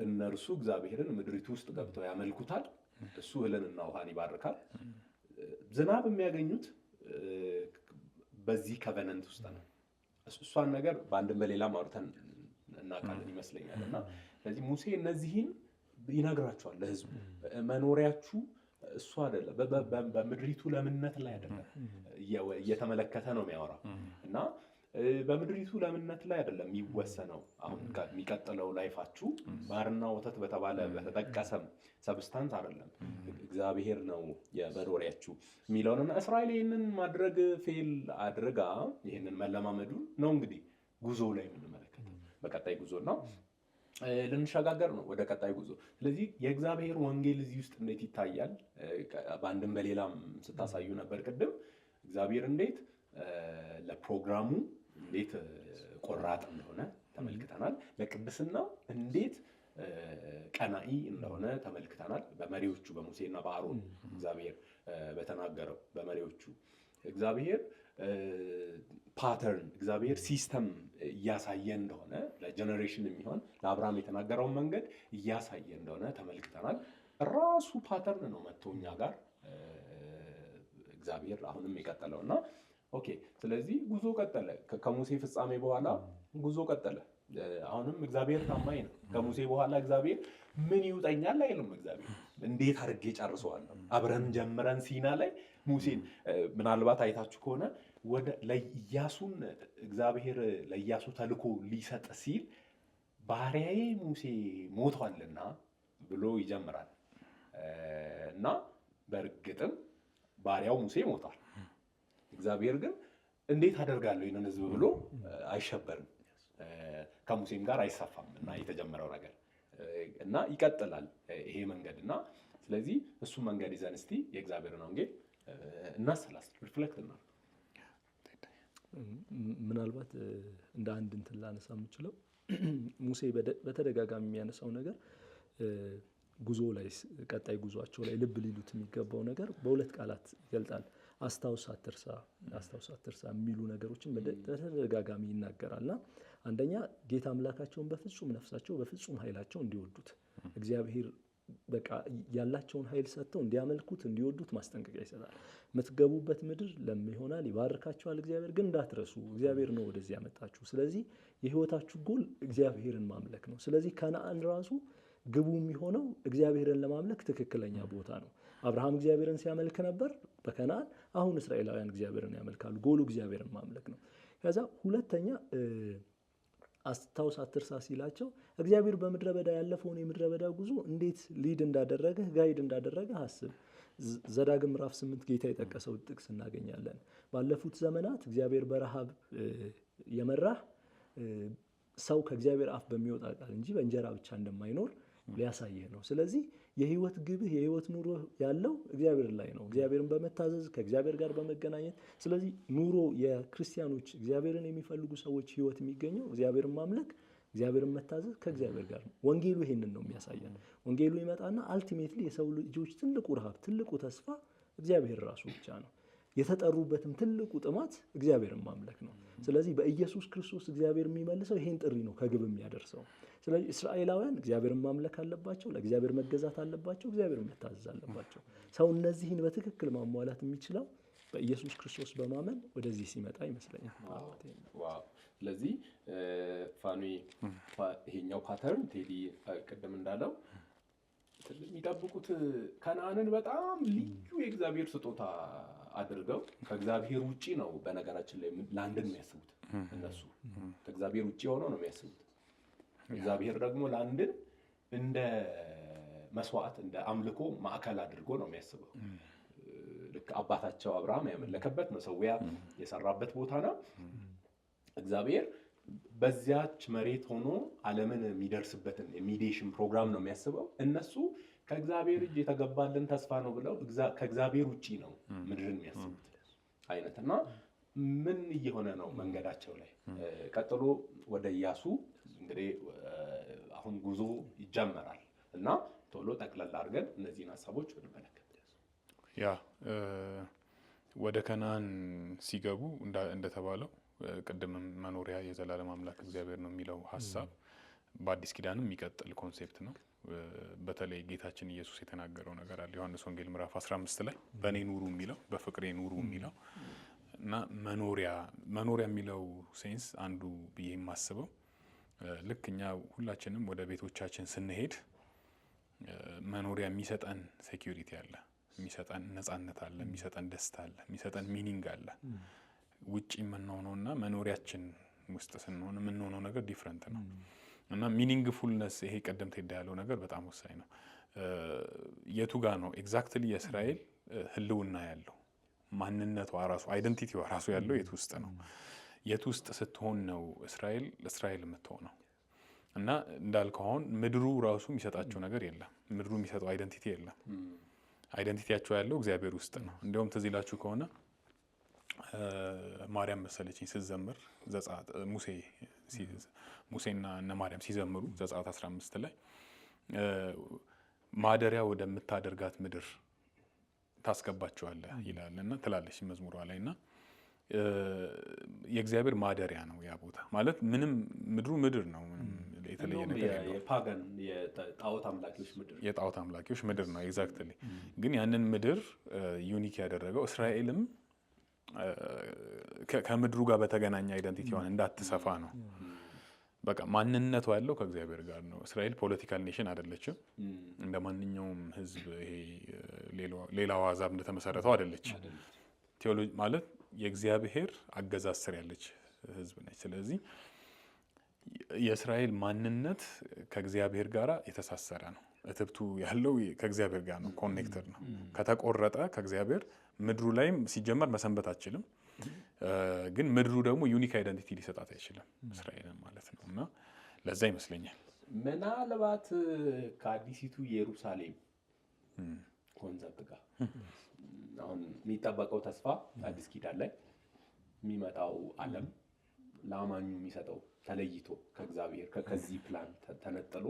እነርሱ እግዚአብሔርን ምድሪቱ ውስጥ ገብተው ያመልኩታል። እሱ እህልንና ውሃን ይባርካል። ዝናብ የሚያገኙት በዚህ ከቨነንት ውስጥ ነው። እሷን ነገር በአንድም በሌላም አውርተን እናውቃለን ይመስለኛል። እና ስለዚህ ሙሴ እነዚህን ይነግራቸዋል ለህዝቡ። መኖሪያችሁ እሱ አይደለም፣ በምድሪቱ ለምነት ላይ አይደለም እየተመለከተ ነው የሚያወራው። እና በምድሪቱ ለምነት ላይ አይደለም የሚወሰነው። አሁን የሚቀጥለው ላይፋችሁ ማርና ወተት በተባለ በተጠቀሰም ሰብስታንስ አይደለም፣ እግዚአብሔር ነው የመኖሪያችሁ የሚለውንና እስራኤል ይህንን ማድረግ ፌል አድርጋ ይህንን መለማመዱን ነው እንግዲህ ጉዞ ላይ የምንመለከተው። በቀጣይ ጉዞ ነው ልንሸጋገር ነው ወደ ቀጣይ ጉዞ። ስለዚህ የእግዚአብሔር ወንጌል እዚህ ውስጥ እንዴት ይታያል? በአንድም በሌላም ስታሳዩ ነበር ቅድም። እግዚአብሔር እንዴት ለፕሮግራሙ እንዴት ቆራጥ እንደሆነ ተመልክተናል። ለቅድስናው እንዴት ቀናኢ እንደሆነ ተመልክተናል። በመሪዎቹ በሙሴና በአሮን እግዚአብሔር በተናገረው በመሪዎቹ እግዚአብሔር ፓተርን እግዚአብሔር ሲስተም እያሳየ እንደሆነ ለጀነሬሽን የሚሆን ለአብርሃም የተናገረውን መንገድ እያሳየ እንደሆነ ተመልክተናል። ራሱ ፓተርን ነው መጥቶ እኛ ጋር እግዚአብሔር አሁንም የቀጠለውና ኦኬ። ስለዚህ ጉዞ ቀጠለ። ከሙሴ ፍጻሜ በኋላ ጉዞ ቀጠለ። አሁንም እግዚአብሔር ታማኝ ነው። ከሙሴ በኋላ እግዚአብሔር ምን ይውጠኛል አይልም። እግዚአብሔር እንዴት አድርጌ ጨርሰዋለሁ። አብረን ጀምረን ሲና ላይ ሙሴን ምናልባት አይታችሁ ከሆነ ወደ ለኢያሱን እግዚአብሔር ለኢያሱ ተልኮ ሊሰጥ ሲል ባሪያዬ ሙሴ ሞቷልና ብሎ ይጀምራል። እና በእርግጥም ባሪያው ሙሴ ሞቷል። እግዚአብሔር ግን እንዴት አደርጋለሁ ይህንን ህዝብ ብሎ አይሸበርም። ከሙሴም ጋር አይሰፋም እና የተጀመረው ነገር እና ይቀጥላል ይሄ መንገድ እና ስለዚህ እሱ መንገድ ይዘን እስቲ የእግዚአብሔርን ወንጌል እናሰላስል፣ ሪፍሌክት እና ምናልባት እንደ አንድ እንትን ላነሳ የምችለው ሙሴ በተደጋጋሚ የሚያነሳው ነገር ጉዞ ላይ ቀጣይ ጉዟቸው ላይ ልብ ሊሉት የሚገባው ነገር በሁለት ቃላት ይገልጣል። አስታውስ አትርሳ፣ አስታውስ አትርሳ የሚሉ ነገሮችን በተደጋጋሚ ይናገራልና አንደኛ ጌታ አምላካቸውን በፍጹም ነፍሳቸው በፍጹም ኃይላቸው እንዲወዱት እግዚአብሔር በቃ ያላቸውን ኃይል ሰጥተው እንዲያመልኩት እንዲወዱት ማስጠንቀቂያ ይሰጣል። የምትገቡበት ምድር ለም ይሆናል፣ ይባርካቸዋል። እግዚአብሔር ግን እንዳትረሱ፣ እግዚአብሔር ነው ወደዚህ ያመጣችሁ። ስለዚህ የህይወታችሁ ጎል እግዚአብሔርን ማምለክ ነው። ስለዚህ ከነአን ራሱ ግቡ የሚሆነው እግዚአብሔርን ለማምለክ ትክክለኛ ቦታ ነው። አብርሃም እግዚአብሔርን ሲያመልክ ነበር በከነአን። አሁን እስራኤላውያን እግዚአብሔርን ያመልካሉ። ጎሉ እግዚአብሔርን ማምለክ ነው። ከዛ ሁለተኛ አስታውስ አትርሳ ሲላቸው እግዚአብሔር በምድረ በዳ ያለፈውን የምድረ በዳ ጉዞ እንዴት ሊድ እንዳደረገህ ጋይድ እንዳደረገህ አስብ። ዘዳግም ምዕራፍ 8 ጌታ የጠቀሰው ጥቅስ እናገኛለን። ባለፉት ዘመናት እግዚአብሔር በረሃብ የመራህ ሰው ከእግዚአብሔር አፍ በሚወጣ ቃል እንጂ በእንጀራ ብቻ እንደማይኖር ሊያሳይህ ነው። ስለዚህ የህይወት ግብህ የህይወት ኑሮ ያለው እግዚአብሔር ላይ ነው፣ እግዚአብሔርን በመታዘዝ ከእግዚአብሔር ጋር በመገናኘት። ስለዚህ ኑሮ የክርስቲያኖች እግዚአብሔርን የሚፈልጉ ሰዎች ህይወት የሚገኘው እግዚአብሔርን ማምለክ እግዚአብሔርን መታዘዝ ከእግዚአብሔር ጋር ነው። ወንጌሉ ይሄንን ነው የሚያሳየን። ወንጌሉ ይመጣና አልቲሜትሊ የሰው ልጆች ትልቁ ረሃብ፣ ትልቁ ተስፋ እግዚአብሔር ራሱ ብቻ ነው። የተጠሩበትም ትልቁ ጥማት እግዚአብሔርን ማምለክ ነው። ስለዚህ በኢየሱስ ክርስቶስ እግዚአብሔር የሚመልሰው ይሄን ጥሪ ነው ከግብ የሚያደርሰው። ስለዚህ እስራኤላውያን እግዚአብሔርን ማምለክ አለባቸው፣ ለእግዚአብሔር መገዛት አለባቸው፣ እግዚአብሔርን መታዘዝ አለባቸው። ሰው እነዚህን በትክክል ማሟላት የሚችለው በኢየሱስ ክርስቶስ በማመን ወደዚህ ሲመጣ ይመስለኛል። ስለዚህ ፋኒ ይሄኛው ፓተርን ቴዲ ቅድም እንዳለው የሚጠብቁት ከነዓንን በጣም ልዩ የእግዚአብሔር ስጦታ አድርገው ከእግዚአብሔር ውጪ ነው። በነገራችን ላይ ላንድን የሚያስቡት እነሱ ከእግዚአብሔር ውጪ ሆነው ነው የሚያስቡት። እግዚአብሔር ደግሞ ላንድን እንደ መስዋዕት እንደ አምልኮ ማዕከል አድርጎ ነው የሚያስበው። ልክ አባታቸው አብርሃም ያመለከበት መሰዊያ የሰራበት ቦታ ነው። እግዚአብሔር በዚያች መሬት ሆኖ ዓለምን የሚደርስበትን የሚዲሽን ፕሮግራም ነው የሚያስበው። እነሱ ከእግዚአብሔር እጅ የተገባልን ተስፋ ነው ብለው ከእግዚአብሔር ውጪ ነው ምድርን የሚያስቡት አይነትና ምን እየሆነ ነው መንገዳቸው ላይ። ቀጥሎ ወደ ኢያሱ እንግዲህ አሁን ጉዞ ይጀመራል እና ቶሎ ጠቅለል አድርገን እነዚህን ሀሳቦች እንመለከት። ያ ወደ ከነዓን ሲገቡ እንደተባለው ቅድምም መኖሪያ የዘላለም አምላክ እግዚአብሔር ነው የሚለው ሀሳብ በአዲስ ኪዳንም የሚቀጥል ኮንሴፕት ነው። በተለይ ጌታችን ኢየሱስ የተናገረው ነገር አለ ዮሐንስ ወንጌል ምዕራፍ 15 ላይ በእኔ ኑሩ የሚለው በፍቅሬ ኑሩ የሚለው እና መኖሪያ የሚለው ሴንስ አንዱ ብዬ የማስበው ልክ እኛ ሁላችንም ወደ ቤቶቻችን ስንሄድ መኖሪያ የሚሰጠን ሴኩሪቲ አለ፣ የሚሰጠን ነፃነት አለ፣ የሚሰጠን ደስታ አለ፣ የሚሰጠን ሚኒንግ አለ። ውጪ የምንሆነውና መኖሪያችን ውስጥ ስንሆን የምንሆነው ነገር ዲፍረንት ነው እና ሚኒንግፉልነስ ይሄ ቀደምት ሄዳ ያለው ነገር በጣም ወሳኝ ነው። የቱ ጋ ነው ኤግዛክትሊ የእስራኤል ህልውና ያለው ማንነቷ ራሱ አይደንቲቲዋ ራሱ ያለው የት ውስጥ ነው? የት ውስጥ ስትሆን ነው እስራኤል የምትሆነው? እና እንዳልከው አሁን ምድሩ ራሱ የሚሰጣቸው ነገር የለም። ምድሩ የሚሰጠው አይደንቲቲ የለም። አይደንቲቲያቸው ያለው እግዚአብሔር ውስጥ ነው። እንዲያውም ትዝ ይላችሁ ከሆነ ማርያም መሰለችኝ ስትዘምር ሙሴና እነ ማርያም ሲዘምሩ ዘጸአት 15 ላይ ማደሪያ ወደምታደርጋት ምድር ታስገባቸዋለህ ይላል እና ትላለች መዝሙሯ ላይ እና የእግዚአብሔር ማደሪያ ነው ያ ቦታ ማለት ምንም ምድሩ ምድር ነው። የተለየ ነገር የፓጋን የጣዖት አምላኪዎች ምድር ነው። ኤግዛክትሊ ግን ያንን ምድር ዩኒክ ያደረገው እስራኤልም ከምድሩ ጋር በተገናኘ አይደንቲቲዋን እንዳትሰፋ ነው። በቃ ማንነቷ ያለው ከእግዚአብሔር ጋር ነው። እስራኤል ፖለቲካል ኔሽን አይደለችም። እንደ ማንኛውም ህዝብ ይሄ ሌላው አሕዛብ እንደተመሰረተው አይደለች። ቴዎሎጂ ማለት የእግዚአብሔር አገዛዝ ስር ያለች ህዝብ ነች። ስለዚህ የእስራኤል ማንነት ከእግዚአብሔር ጋር የተሳሰረ ነው። እትብቱ ያለው ከእግዚአብሔር ጋር ነው። ኮኔክተር ነው። ከተቆረጠ ከእግዚአብሔር ምድሩ ላይም ሲጀመር መሰንበት አትችልም። ግን ምድሩ ደግሞ ዩኒክ አይደንቲቲ ሊሰጣት አይችልም እስራኤልን ማለት ነው። እና ለዛ ይመስለኛል ምናልባት ከአዲሲቱ ኢየሩሳሌም ኮንሰፕት ጋር አሁን የሚጠበቀው ተስፋ አዲስ ኪዳን ላይ የሚመጣው ዓለም ለአማኙ የሚሰጠው ተለይቶ ከእግዚአብሔር ከዚህ ፕላን ተነጥሎ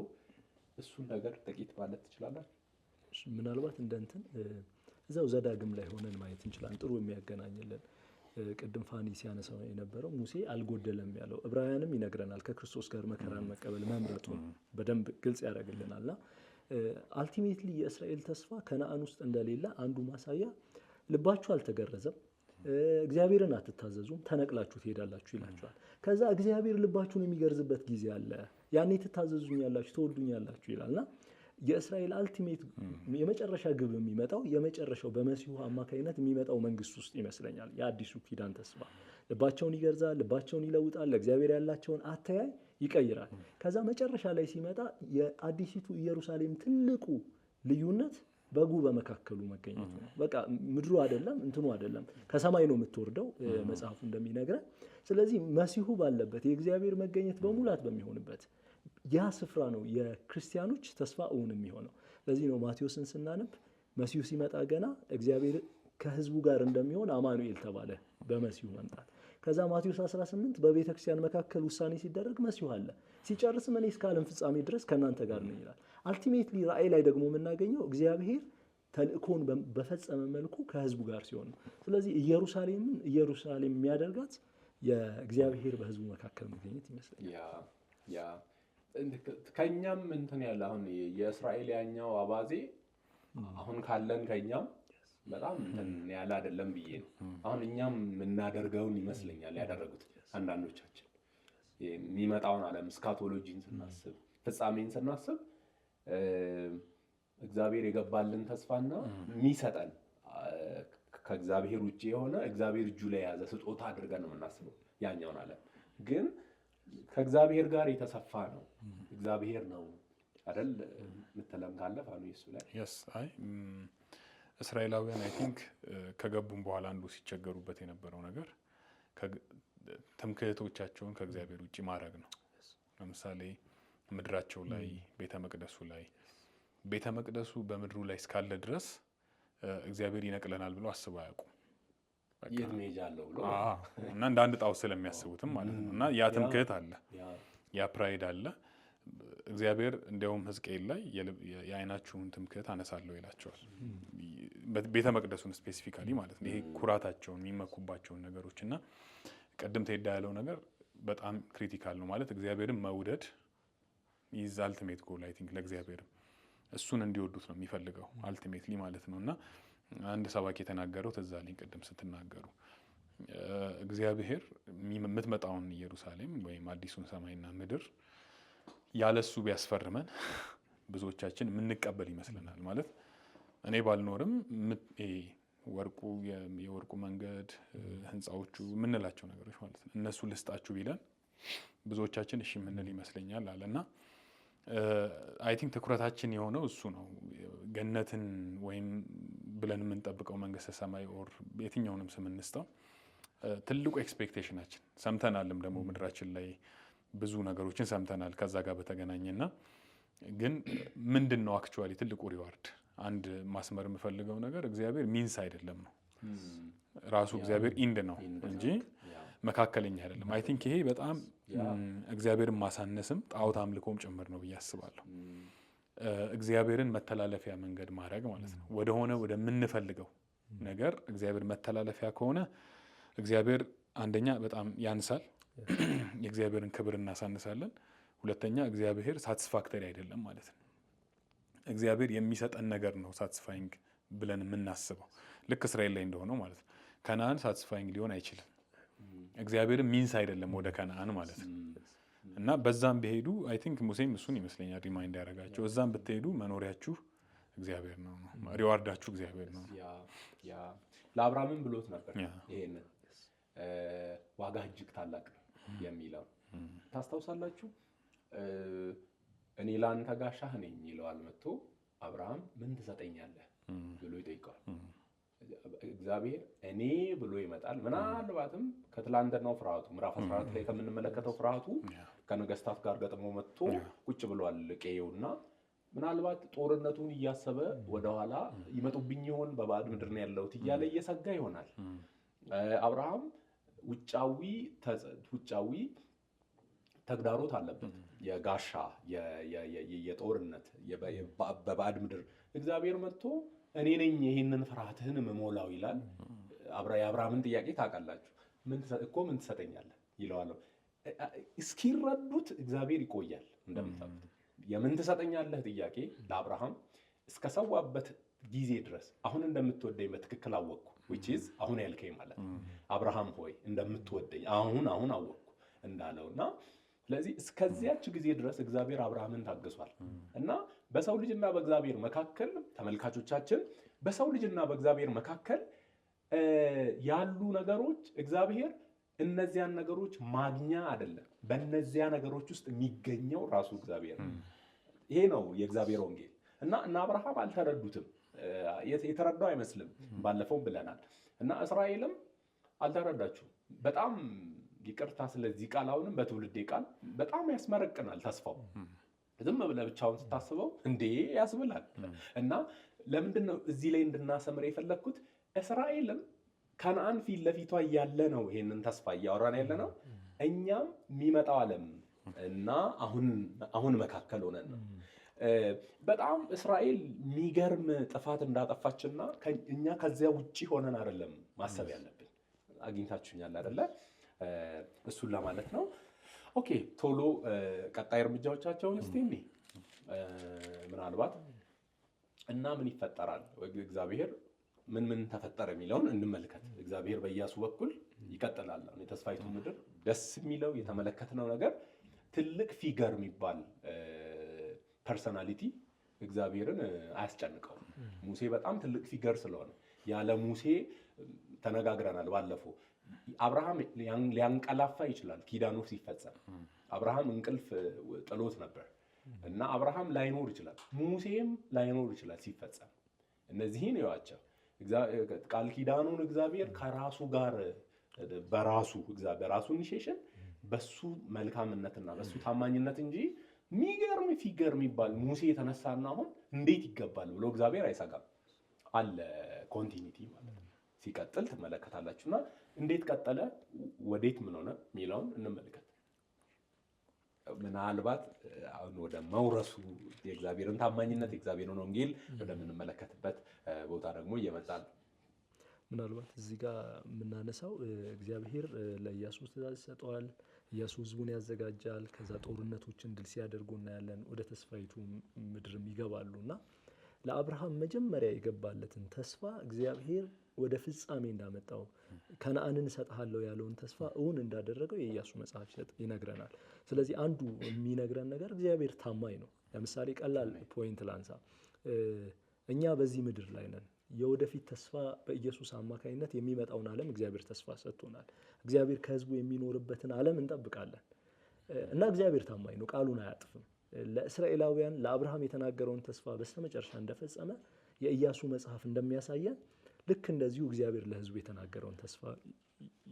እሱን ነገር ጥቂት ማለት ትችላላችሁ? ምናልባት እንደንትን እዛው ዘዳግም ላይ ሆነን ማየት እንችላለን። ጥሩ የሚያገናኝልን ቅድም ፋኒ ሲያነሳው የነበረው ሙሴ አልጎደለም ያለው ዕብራውያንም ይነግረናል። ከክርስቶስ ጋር መከራን መቀበል መምረጡን በደንብ ግልጽ ያደርግልናልና አልቲሜትሊ የእስራኤል ተስፋ ከነዓን ውስጥ እንደሌለ አንዱ ማሳያ ልባችሁ አልተገረዘም፣ እግዚአብሔርን አትታዘዙም፣ ተነቅላችሁ ትሄዳላችሁ ይላችኋል። ከዛ እግዚአብሔር ልባችሁን የሚገርዝበት ጊዜ አለ። ያኔ ትታዘዙኛላችሁ፣ ትወዱኛላችሁ ይላልና የእስራኤል አልቲሜት የመጨረሻ ግብ የሚመጣው የመጨረሻው በመሲሁ አማካኝነት የሚመጣው መንግስት ውስጥ ይመስለኛል። የአዲሱ ኪዳን ተስፋ ልባቸውን ይገርዛል፣ ልባቸውን ይለውጣል፣ ለእግዚአብሔር ያላቸውን አተያይ ይቀይራል። ከዛ መጨረሻ ላይ ሲመጣ የአዲሲቱ ኢየሩሳሌም ትልቁ ልዩነት በጉ በመካከሉ መገኘቱ ነው። በቃ ምድሩ አይደለም እንትኑ አይደለም ከሰማይ ነው የምትወርደው መጽሐፉ እንደሚነግረን። ስለዚህ መሲሁ ባለበት የእግዚአብሔር መገኘት በሙላት በሚሆንበት ያ ስፍራ ነው የክርስቲያኖች ተስፋ እውን የሚሆነው። ለዚህ ነው ማቴዎስን ስናነብ መሲሁ ሲመጣ ገና እግዚአብሔር ከህዝቡ ጋር እንደሚሆን አማኑኤል ተባለ በመሲሁ መምጣት። ከዛ ማቴዎስ 18 በቤተ ክርስቲያን መካከል ውሳኔ ሲደረግ መሲሁ አለ፣ ሲጨርስም እኔ እስከ ዓለም ፍጻሜ ድረስ ከእናንተ ጋር ነኝ ይላል። አልቲሜትሊ ራእይ ላይ ደግሞ የምናገኘው እግዚአብሔር ተልእኮን በፈጸመ መልኩ ከህዝቡ ጋር ሲሆን ነው። ስለዚህ ኢየሩሳሌም የሚያደርጋት የእግዚአብሔር በህዝቡ መካከል መገኘት ይመስለኛል። ያ ከኛም እንትን ያለ አሁን የእስራኤል ያኛው አባዜ አሁን ካለን ከኛም በጣም እንትን ያለ አይደለም ብዬ ነው። አሁን እኛም የምናደርገውን ይመስለኛል ያደረጉት አንዳንዶቻችን። የሚመጣውን ዓለም እስካቶሎጂን ስናስብ፣ ፍጻሜን ስናስብ እግዚአብሔር የገባልን ተስፋና የሚሰጠን ከእግዚአብሔር ውጭ የሆነ እግዚአብሔር እጁ ላይ የያዘ ስጦታ አድርገን ነው የምናስበው። ያኛውን ዓለም ግን ከእግዚአብሔር ጋር የተሰፋ ነው። እግዚአብሔር ነው አይደል ምትለም ካለ ፋኑ እሱ ላይ እስራኤላውያን አይ ቲንክ ከገቡም በኋላ አንዱ ሲቸገሩበት የነበረው ነገር ትምክህቶቻቸውን ከእግዚአብሔር ውጭ ማድረግ ነው። ለምሳሌ ምድራቸው ላይ ቤተ መቅደሱ በምድሩ ላይ እስካለ ድረስ እግዚአብሔር ይነቅለናል ብሎ አስበው አያውቁም። የት መሄጃ አለው ብሎ እና እንደ አንድ ጣዖት ስለሚያስቡትም ማለት ነው። እና ያ ትምክህት አለ፣ ያ ፕራይድ አለ። እግዚአብሔር እንዲያውም ሕዝቅኤል ላይ የዓይናችሁን ትምክህት አነሳለሁ ይላቸዋል። ቤተ መቅደሱን ስፔሲፊካሊ ማለት ነው። ይሄ ኩራታቸውን የሚመኩባቸውን ነገሮች እና ቅድም ተሄዳ ያለው ነገር በጣም ክሪቲካል ነው ማለት እግዚአብሔርን መውደድ ኢዝ አልቲሜት ጎል አይ ቲንክ ለእግዚአብሔርም እሱን እንዲወዱት ነው የሚፈልገው አልቲሜትሊ ማለት ነው። እና አንድ ሰባኪ የተናገረው ትዝ አለኝ ቅድም ስትናገሩ እግዚአብሔር የምትመጣውን ኢየሩሳሌም ወይም አዲሱን ሰማይና ምድር ያለሱ ቢያስፈርመን ብዙዎቻችን የምንቀበል ይመስለናል። ማለት እኔ ባልኖርም የወርቁ መንገድ ህንፃዎቹ የምንላቸው ነገሮች ማለት ነው እነሱ ልስጣችሁ ቢለን ብዙዎቻችን እሺ የምንል ይመስለኛል አለና አይ ቲንክ ትኩረታችን የሆነው እሱ ነው። ገነትን ወይም ብለን የምንጠብቀው መንግስተ ሰማይ ኦር የትኛውንም ስም እንስጠው ትልቁ ኤክስፔክቴሽናችን ሰምተናልም ደግሞ ምድራችን ላይ ብዙ ነገሮችን ሰምተናል ከዛ ጋር በተገናኘና ግን ምንድን ነው አክቹዋሊ ትልቁ ሪዋርድ? አንድ ማስመር የምፈልገው ነገር እግዚአብሔር ሚንስ አይደለም ነው ራሱ እግዚአብሔር ኢንድ ነው እንጂ መካከለኛ አይደለም። አይ ቲንክ ይሄ በጣም እግዚአብሔርን ማሳነስም ጣዖት አምልኮም ጭምር ነው ብዬ አስባለሁ። እግዚአብሔርን መተላለፊያ መንገድ ማድረግ ማለት ነው ወደምንፈልገው ነገር እግዚአብሔር መተላለፊያ ከሆነ እግዚአብሔር አንደኛ በጣም ያንሳል፣ የእግዚአብሔርን ክብር እናሳንሳለን። ሁለተኛ እግዚአብሔር ሳቲስፋክተሪ አይደለም ማለት ነው። እግዚአብሔር የሚሰጠን ነገር ነው ሳቲስፋይንግ ብለን የምናስበው ልክ እስራኤል ላይ እንደሆነው ማለት ነው። ከነአን ሳቲስፋይንግ ሊሆን አይችልም። እግዚአብሔር ሚንስ አይደለም ወደ ከነአን ማለት ነው። እና በዛም ቢሄዱ አይ ቲንክ ሙሴም እሱን ይመስለኛል ሪማይንድ ያደረጋቸው እዛም ብትሄዱ መኖሪያችሁ እግዚአብሔር ነው፣ ሪዋርዳችሁ እግዚአብሔር ነው። ለአብርሃምም ብሎት ነበር ይሄንን ዋጋ እጅግ ታላቅ የሚለው ታስታውሳላችሁ። እኔ ለአንተ ጋሻህ ነኝ ይለዋል መጥቶ አብርሃም ምን ትሰጠኛለህ ብሎ ይጠይቀዋል። እግዚአብሔር እኔ ብሎ ይመጣል። ምናልባትም ከትላንትናው ፍርሃቱ ምዕራፍ 14 ላይ ከምንመለከተው ፍርሃቱ ከነገስታት ጋር ገጥሞ መጥቶ ቁጭ ብሏል ቄውና ምናልባት ጦርነቱን እያሰበ ወደኋላ ይመጡብኝ ይሆን በባዕድ ምድር ነው ያለሁት እያለ እየሰጋ ይሆናል። አብርሃም ውጫዊ ተግዳሮት አለበት፣ የጋሻ የጦርነት በባዕድ ምድር። እግዚአብሔር መጥቶ እኔ ነኝ ይህንን ፍርሃትህን ምሞላው ይላል። የአብርሃምን ጥያቄ ታውቃላችሁ፣ ምን ትሰጠኛለህ ይለዋል። እስኪረዱት እግዚአብሔር ይቆያል። እንደምታውቁት የምን ትሰጠኛለህ ጥያቄ ለአብርሃም እስከሰዋበት ጊዜ ድረስ አሁን እንደምትወደኝ በትክክል አወቅኩ፣ which is አሁን ያልከኝ ማለት ነው። አብርሃም ሆይ እንደምትወደኝ አሁን አወቅኩ እንዳለውና ስለዚህ እስከዚያች ጊዜ ድረስ እግዚአብሔር አብርሃምን ታግሷል። እና በሰው ልጅና በእግዚአብሔር መካከል ተመልካቾቻችን፣ በሰው ልጅና በእግዚአብሔር መካከል ያሉ ነገሮች እግዚአብሔር እነዚያን ነገሮች ማግኛ አይደለም፣ በእነዚያ ነገሮች ውስጥ የሚገኘው ራሱ እግዚአብሔር ነው። ይሄ ነው የእግዚአብሔር ወንጌል። እና አብርሃም አልተረዱትም፣ የተረዳው አይመስልም። ባለፈው ብለናል። እና እስራኤልም አልተረዳችሁም። በጣም ይቅርታ ስለዚህ ቃል አሁንም በትውልዴ ቃል በጣም ያስመረቅናል ተስፋው። ዝም ብለህ ብቻውን ስታስበው እንዴ ያስብላል። እና ለምንድን ነው እዚህ ላይ እንድናሰምር የፈለግኩት? እስራኤልም ከነአን ፊት ለፊቷ እያለ ነው ይሄንን ተስፋ እያወራን ያለ ነው። እኛም የሚመጣው ዓለም እና አሁን መካከል ሆነን ነው። በጣም እስራኤል የሚገርም ጥፋት እንዳጠፋችና እኛ ከዚያ ውጪ ሆነን አይደለም ማሰብ ያለብን። አግኝታችሁኛል አይደለ? እሱን ለማለት ነው። ኦኬ፣ ቶሎ ቀጣይ እርምጃዎቻቸውን እስቲ ምናልባት እና ምን ይፈጠራል፣ እግዚአብሔር ምን ተፈጠረ የሚለውን እንመልከት። እግዚአብሔር በኢያሱ በኩል ይቀጥላል። የተስፋይቱ ምድር ደስ የሚለው የተመለከትነው ነገር ትልቅ ፊገር የሚባል ፐርሰናሊቲ እግዚአብሔርን አያስጨንቀውም። ሙሴ በጣም ትልቅ ፊገር ስለሆነ ያለ ሙሴ ተነጋግረናል ባለፈው። አብርሃም ሊያንቀላፋ ይችላል ኪዳኑ ሲፈጸም። አብርሃም እንቅልፍ ጥሎት ነበር እና አብርሃም ላይኖር ይችላል፣ ሙሴም ላይኖር ይችላል ሲፈጸም። እነዚህን ይዋቸው ቃል ኪዳኑን እግዚአብሔር ከራሱ ጋር በራሱ ኢኒሺዬሽን በሱ መልካምነትና በሱ ታማኝነት እንጂ የሚገርም ፊገር የሚባል ሙሴ የተነሳና አሁን እንዴት ይገባል ብሎ እግዚአብሔር አይሰጋም አለ። ኮንቲኒቲ ማለት ነው። ሲቀጥል ትመለከታላችሁና እንዴት ቀጠለ፣ ወዴት ምን ሆነ የሚለውን እንመልከት። ምናልባት አሁን ወደ መውረሱ የእግዚአብሔርን ታማኝነት የእግዚአብሔርን ወንጌል ወደምንመለከትበት ቦታ ደግሞ እየመጣል። ምናልባት እዚህ ጋር የምናነሳው እግዚአብሔር ለኢያሱ ትእዛዝ ይሰጠዋል። ኢያሱ ህዝቡን ያዘጋጃል። ከዛ ጦርነቶችን ድል ሲያደርጉ እናያለን። ወደ ተስፋይቱ ምድርም ይገባሉና ለአብርሃም መጀመሪያ የገባለትን ተስፋ እግዚአብሔር ወደ ፍጻሜ እንዳመጣው ከነአንን እሰጥሃለሁ ያለውን ተስፋ እውን እንዳደረገው የኢያሱ መጽሐፍ ይነግረናል። ስለዚህ አንዱ የሚነግረን ነገር እግዚአብሔር ታማኝ ነው። ለምሳሌ ቀላል ፖይንት ላንሳ። እኛ በዚህ ምድር ላይ ነን። የወደፊት ተስፋ በኢየሱስ አማካኝነት የሚመጣውን ዓለም እግዚአብሔር ተስፋ ሰጥቶናል። እግዚአብሔር ከህዝቡ የሚኖርበትን ዓለም እንጠብቃለን እና እግዚአብሔር ታማኝ ነው፣ ቃሉን አያጥፍም። ለእስራኤላውያን ለአብርሃም የተናገረውን ተስፋ በስተመጨረሻ እንደፈጸመ የኢያሱ መጽሐፍ እንደሚያሳየን ልክ እንደዚሁ እግዚአብሔር ለህዝቡ የተናገረውን ተስፋ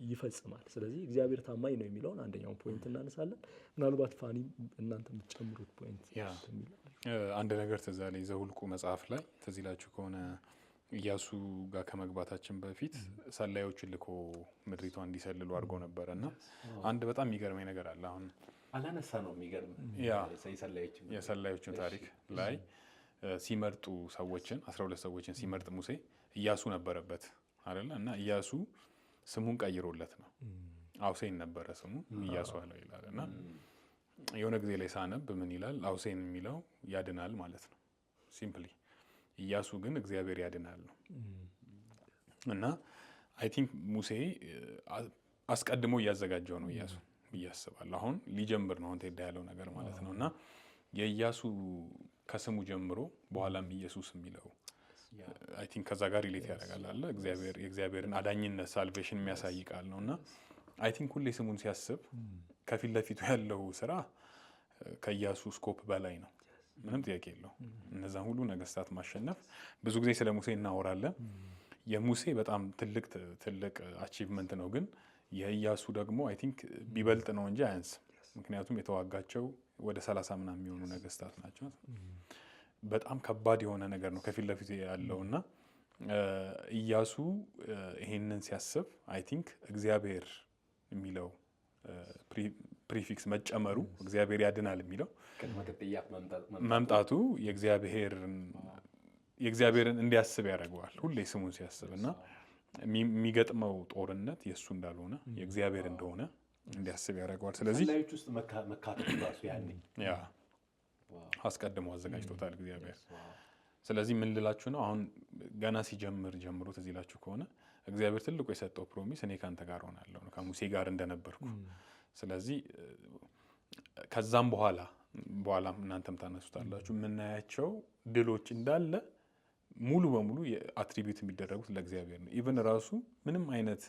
ይፈጽማል። ስለዚህ እግዚአብሔር ታማኝ ነው የሚለውን አንደኛውን ፖይንት እናነሳለን። ምናልባት ፋኒ እናንተ የምትጨምሩት ፖይንት አንድ ነገር ትዝ አለኝ። ዘኍልቍ መጽሐፍ ላይ ትዝ ይላችሁ ከሆነ ኢያሱ ጋር ከመግባታችን በፊት ሰላዮችን ልኮ ምድሪቷ እንዲሰልሉ አድርጎ ነበረ እና አንድ በጣም የሚገርመኝ ነገር አለ። አሁን አላነሳ ነው የሚገርም የሰላዮችን ታሪክ ላይ ሲመርጡ ሰዎችን 12 ሰዎችን ሲመርጥ ሙሴ ኢያሱ ነበረበት አይደለ? እና ኢያሱ ስሙን ቀይሮለት ነው። አውሴን ነበረ ስሙ፣ ኢያሱ አለው ይላል። እና የሆነ ጊዜ ላይ ሳነብ ምን ይላል? አውሴን የሚለው ያድናል ማለት ነው ሲምፕሊ። ኢያሱ ግን እግዚአብሔር ያድናል ነው። እና አይ ቲንክ ሙሴ አስቀድሞ እያዘጋጀው ነው ኢያሱ ብዬ አስባለሁ። አሁን ሊጀምር ነው ቴዳ ያለው ነገር ማለት ነው። እና የኢያሱ ከስሙ ጀምሮ በኋላም ኢየሱስ የሚለው አይ ቲንክ ከዛ ጋር ሪሌት ያደርጋል አለ። የእግዚአብሔርን አዳኝነት ሳልቬሽን የሚያሳይ ቃል ነው። እና አይ ቲንክ ሁሌ ስሙን ሲያስብ ከፊት ለፊቱ ያለው ስራ ከኢያሱ ስኮፕ በላይ ነው። ምንም ጥያቄ የለው። እነዛን ሁሉ ነገስታት ማሸነፍ፣ ብዙ ጊዜ ስለ ሙሴ እናወራለን። የሙሴ በጣም ትልቅ አቺቭመንት ነው። ግን የኢያሱ ደግሞ አይ ቲንክ ቢበልጥ ነው እንጂ አያንስም። ምክንያቱም የተዋጋቸው ወደ 30 ምናምን የሚሆኑ ነገስታት ናቸው። በጣም ከባድ የሆነ ነገር ነው ከፊት ለፊት ያለው እና ኢያሱ ይሄንን ሲያስብ አይ ቲንክ እግዚአብሔር የሚለው ፕሪፊክስ መጨመሩ እግዚአብሔር ያድናል የሚለው መምጣቱ የእግዚአብሔርን እንዲያስብ ያደርገዋል ሁሌ ስሙን ሲያስብ እና የሚገጥመው ጦርነት የእሱ እንዳልሆነ የእግዚአብሔር እንደሆነ እንዲያስብ ያደርገዋል። ስለዚህ ሰላዮች ውስጥ መካተቱ ራሱ ያኔ አስቀድሞ አዘጋጅቶታል እግዚአብሔር። ስለዚህ ምን ልላችሁ ነው? አሁን ገና ሲጀምር ጀምሮ ትዝ ይላችሁ ከሆነ እግዚአብሔር ትልቁ የሰጠው ፕሮሚስ እኔ ካንተ ጋር ሆናለሁ ነው፣ ከሙሴ ጋር እንደነበርኩ። ስለዚህ ከዛም በኋላ እናንተም ታነሱታላችሁ የምናያቸው ድሎች እንዳለ ሙሉ በሙሉ አትሪቢዩት የሚደረጉት ለእግዚአብሔር ነው። ኢቨን ራሱ ምንም አይነት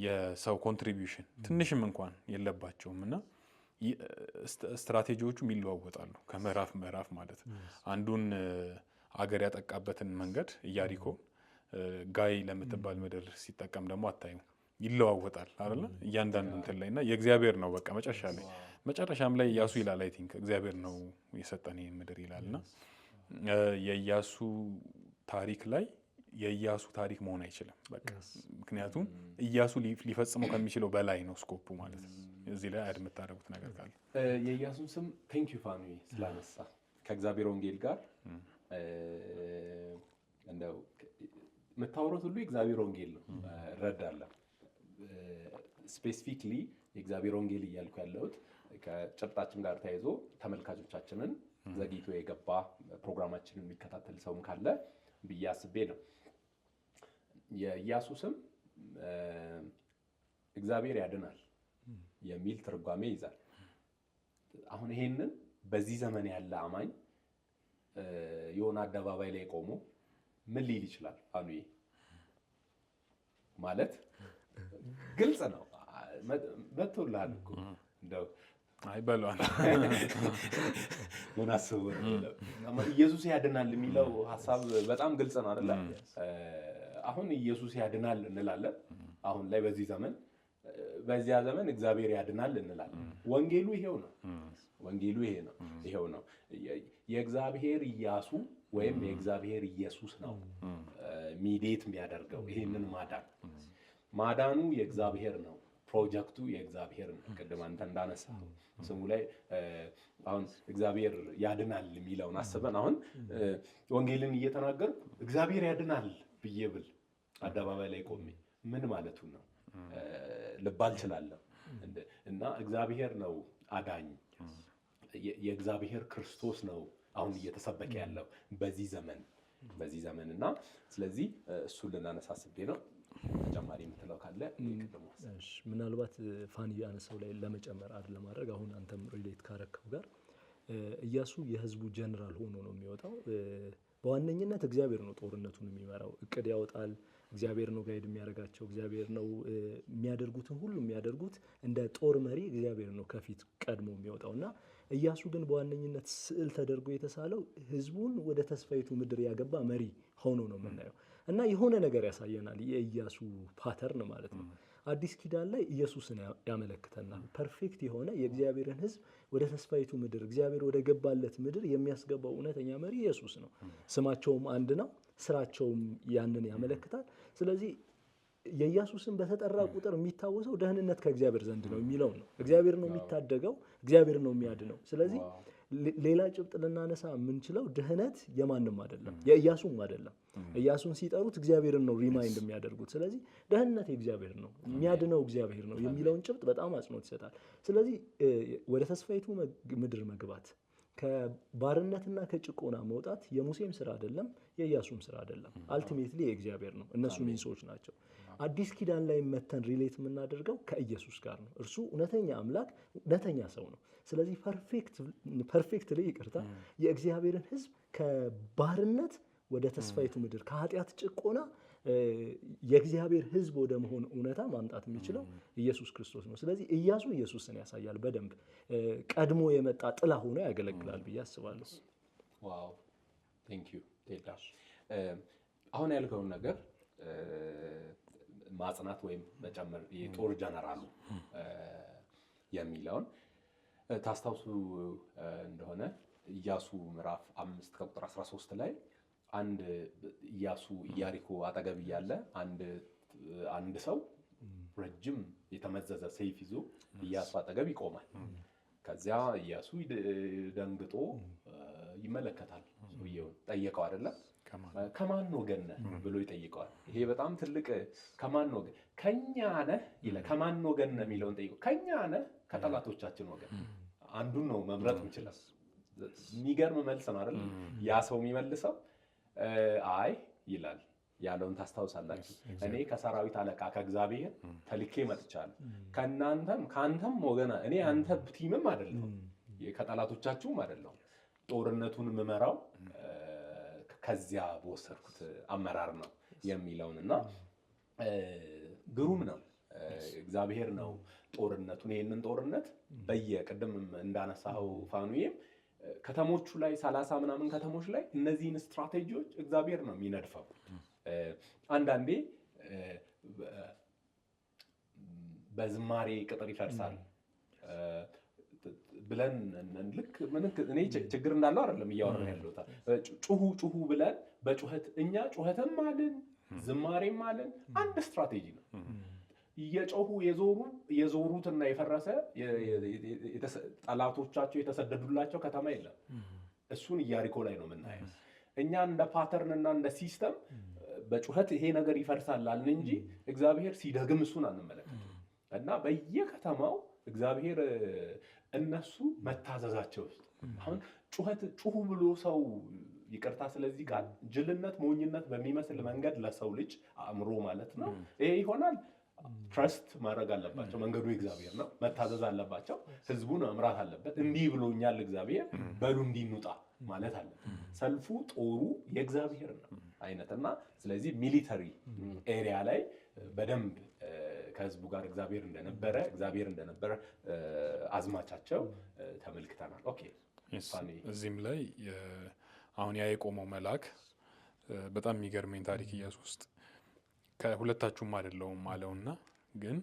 የሰው ኮንትሪቢዩሽን ትንሽም እንኳን የለባቸውም እና ስትራቴጂዎቹም ይለዋወጣሉ ከምዕራፍ ምዕራፍ ማለት ነው። አንዱን አገር ያጠቃበትን መንገድ ኢያሪኮ ጋይ ለምትባል ምድር ሲጠቀም ደግሞ አታዩ፣ ይለዋወጣል አይደለ? እያንዳንዱ እንትን ላይ እና የእግዚአብሔር ነው በቃ መጨረሻም ላይ ኢያሱ ይላል አይ ቲንክ እግዚአብሔር ነው የሰጠን ይህን ምድር ይላልና የኢያሱ ታሪክ ላይ የኢያሱ ታሪክ መሆን አይችልም። በቃ ምክንያቱም ኢያሱ ሊፈጽመው ከሚችለው በላይ ነው ስኮፑ ማለት ነው። እዚህ ላይ አድ የምታደርጉት ነገር ካለ የኢያሱን ስም ቴንክ ዩ ፋኑኤ ስላነሳ ከእግዚአብሔር ወንጌል ጋር እንደው የምታወሩት ሁሉ የእግዚአብሔር ወንጌል ነው እረዳለሁ። ስፔሲፊክሊ የእግዚአብሔር ወንጌል እያልኩ ያለሁት ከጭብጣችን ጋር ተያይዞ ተመልካቾቻችንን ዘግይቶ የገባ ፕሮግራማችንን የሚከታተል ሰውም ካለ ብዬ አስቤ ነው። የኢያሱ ስም እግዚአብሔር ያድናል የሚል ትርጓሜ ይዛል። አሁን ይሄንን በዚህ ዘመን ያለ አማኝ የሆነ አደባባይ ላይ ቆሞ ምን ሊል ይችላል? ፋኑኤ ማለት ግልጽ ነው። መጥቶልሃል እኮ እንደው አይ በሏል ምን አስበው ኢየሱስ ያድናል የሚለው ሐሳብ በጣም ግልጽ ነው አይደል? አሁን ኢየሱስ ያድናል እንላለን። አሁን ላይ በዚያ ዘመን እግዚአብሔር ያድናል እንላለን። ወንጌሉ ይሄው ነው። ወንጌሉ ይሄው ነው። የእግዚአብሔር ኢያሱ ወይም የእግዚአብሔር ኢየሱስ ነው ሚዲየት የሚያደርገው ይሄንን ማዳኑ የእግዚአብሔር ነው። ፕሮጀክቱ የእግዚአብሔር ነው። ቅድም አንተ እንዳነሳው ስሙ ላይ አሁን እግዚአብሔር ያድናል የሚለውን አስበን አሁን ወንጌልን እየተናገርኩ እግዚአብሔር ያድናል ብዬ ብል አደባባይ ላይ ቆሜ ምን ማለቱ ነው ልባል እችላለሁ። እና እግዚአብሔር ነው አዳኝ፣ የእግዚአብሔር ክርስቶስ ነው አሁን እየተሰበከ ያለው በዚህ ዘመን እና ስለዚህ እሱን ልናነሳስቤ ነው። ተጨማሪ የምትለው ካለ ምናልባት ፋኒ ያነሳው ላይ ለመጨመር ለማድረግ አሁን አንተም ሪሌት ካረከው ጋር ኢያሱ የህዝቡ ጀነራል ሆኖ ነው የሚወጣው። በዋነኝነት እግዚአብሔር ነው ጦርነቱን የሚመራው፣ እቅድ ያወጣል። እግዚአብሔር ነው ጋይድ የሚያደርጋቸው፣ እግዚአብሔር ነው የሚያደርጉትን ሁሉ የሚያደርጉት። እንደ ጦር መሪ እግዚአብሔር ነው ከፊት ቀድሞ የሚወጣውና ኢያሱ ግን በዋነኝነት ስዕል ተደርጎ የተሳለው ህዝቡን ወደ ተስፋይቱ ምድር ያገባ መሪ ሆኖ ነው የምናየው እና የሆነ ነገር ያሳየናል። የኢያሱ ፓተርን ማለት ነው። አዲስ ኪዳን ላይ ኢየሱስን ያመለክተናል። ፐርፌክት የሆነ የእግዚአብሔርን ህዝብ ወደ ተስፋይቱ ምድር እግዚአብሔር ወደ ገባለት ምድር የሚያስገባው እውነተኛ መሪ ኢየሱስ ነው። ስማቸውም አንድ ነው፣ ስራቸውም ያንን ያመለክታል። ስለዚህ የኢየሱስን በተጠራ ቁጥር የሚታወሰው ደህንነት ከእግዚአብሔር ዘንድ ነው የሚለው ነው። እግዚአብሔር ነው የሚታደገው፣ እግዚአብሔር ነው የሚያድነው። ስለዚህ ሌላ ጭብጥ ልናነሳ የምንችለው ድህነት የማንም አይደለም፣ የኢያሱም አይደለም። ኢያሱን ሲጠሩት እግዚአብሔርን ነው ሪማይንድ የሚያደርጉት። ስለዚህ ደህንነት የእግዚአብሔር ነው፣ የሚያድነው እግዚአብሔር ነው የሚለውን ጭብጥ በጣም አጽንኦት ይሰጣል። ስለዚህ ወደ ተስፋይቱ ምድር መግባት፣ ከባርነትና ከጭቆና መውጣት የሙሴም ስራ አይደለም፣ የኢያሱም ስራ አይደለም። አልቲሜትሊ የእግዚአብር ነው። እነሱ ሚንሶች ናቸው። አዲስ ኪዳን ላይ መተን ሪሌት የምናደርገው ከኢየሱስ ጋር ነው። እርሱ እውነተኛ አምላክ፣ እውነተኛ ሰው ነው። ስለዚህ ፐርፌክትሊ የእግዚአብሔርን ህዝብ ከባርነት ወደ ተስፋይቱ ምድር ከኃጢአት ጭቆና የእግዚአብሔር ህዝብ ወደ መሆን እውነታ ማምጣት የሚችለው ኢየሱስ ክርስቶስ ነው። ስለዚህ ኢያሱ ኢየሱስን ያሳያል። በደንብ ቀድሞ የመጣ ጥላ ሆኖ ያገለግላል ብዬ አስባለሁ። ዋው ቴንክ ዩ ቴዳ። አሁን ያልከውን ነገር ማጽናት ወይም መጨመር የጦር ጀነራሉ የሚለውን ታስታውሱ እንደሆነ ኢያሱ ምዕራፍ 5 ከቁጥር 13 ላይ አንድ ኢያሱ ኢያሪኮ አጠገብ እያለ አንድ ሰው ረጅም የተመዘዘ ሰይፍ ይዞ ኢያሱ አጠገብ ይቆማል። ከዚያ ኢያሱ ደንግጦ ይመለከታል። ሰውየውን ጠየቀው አይደለም ከማን ወገን ነህ ብሎ ይጠይቀዋል። ይሄ በጣም ትልቅ ከማን ወገን ከኛ ነህ ይላል። ከማን ወገን ነህ የሚለውን ጠይቀው ከኛ ነህ ከጠላቶቻችን ወገን አንዱን ነው መምረጥ እንችላል። የሚገርም መልስ ነው አይደል? ያ ሰው የሚመልሰው አይ ይላል። ያለውን ታስታውሳላችሁ። እኔ ከሰራዊት አለቃ ከእግዚአብሔር ተልኬ መጥቻለሁ። ከአንተም ወገን እኔ አንተ ቲምም አይደለሁም፣ ከጠላቶቻችሁም አይደለሁም። ጦርነቱን የምመራው ከዚያ በወሰድኩት አመራር ነው የሚለውንና ግሩም ነው። እግዚአብሔር ነው ጦርነቱን ይሄንን ጦርነት በየቅድም እንዳነሳው ፋኑኤም ከተሞቹ ላይ 30 ምናምን ከተሞች ላይ እነዚህን ስትራቴጂዎች እግዚአብሔር ነው የሚነድፈው። አንዳንዴ በዝማሬ ቅጥር ይፈርሳል ብለን ልክ እኔ ችግር እንዳለው አይደለም እያወራን ያለሁት። ጩሁ ብለን በጩኸት እኛ ጩኸትም አልን ዝማሬም አለን አንድ ስትራቴጂ ነው። እየጮሁ የዞሩትና የፈረሰ ጠላቶቻቸው የተሰደዱላቸው ከተማ የለም። እሱን ኢያሪኮ ላይ ነው የምናየው። እኛ እንደ ፓተርን እና እንደ ሲስተም በጩኸት ይሄ ነገር ይፈርሳል አልን እንጂ እግዚአብሔር ሲደግም እሱን አንመለከትም። እና በየከተማው እግዚአብሔር እነሱ መታዘዛቸው ውስጥ አሁን ጩሁ ብሎ ሰው ይቅርታ ስለዚህ ቃል ጅልነት ሞኝነት በሚመስል መንገድ ለሰው ልጅ አእምሮ ማለት ነው ይሄ ይሆናል። ትረስት ማድረግ አለባቸው። መንገዱ እግዚአብሔር ነው። መታዘዝ አለባቸው። ህዝቡን መምራት አለበት። እንዲህ ብሎኛል እግዚአብሔር በሉ እንዲንውጣ ማለት አለበት። ሰልፉ ጦሩ የእግዚአብሔር ነው አይነትና ስለዚህ ሚሊተሪ ኤሪያ ላይ በደንብ ከህዝቡ ጋር እግዚአብሔር እንደነበረ አዝማቻቸው ተመልክተናል። ኦኬ እዚህም ላይ አሁን ያ የቆመው መልአክ በጣም የሚገርመኝ ታሪክ ኢያሱ ውስጥ ከሁለታችሁም አይደለሁም አለውና ግን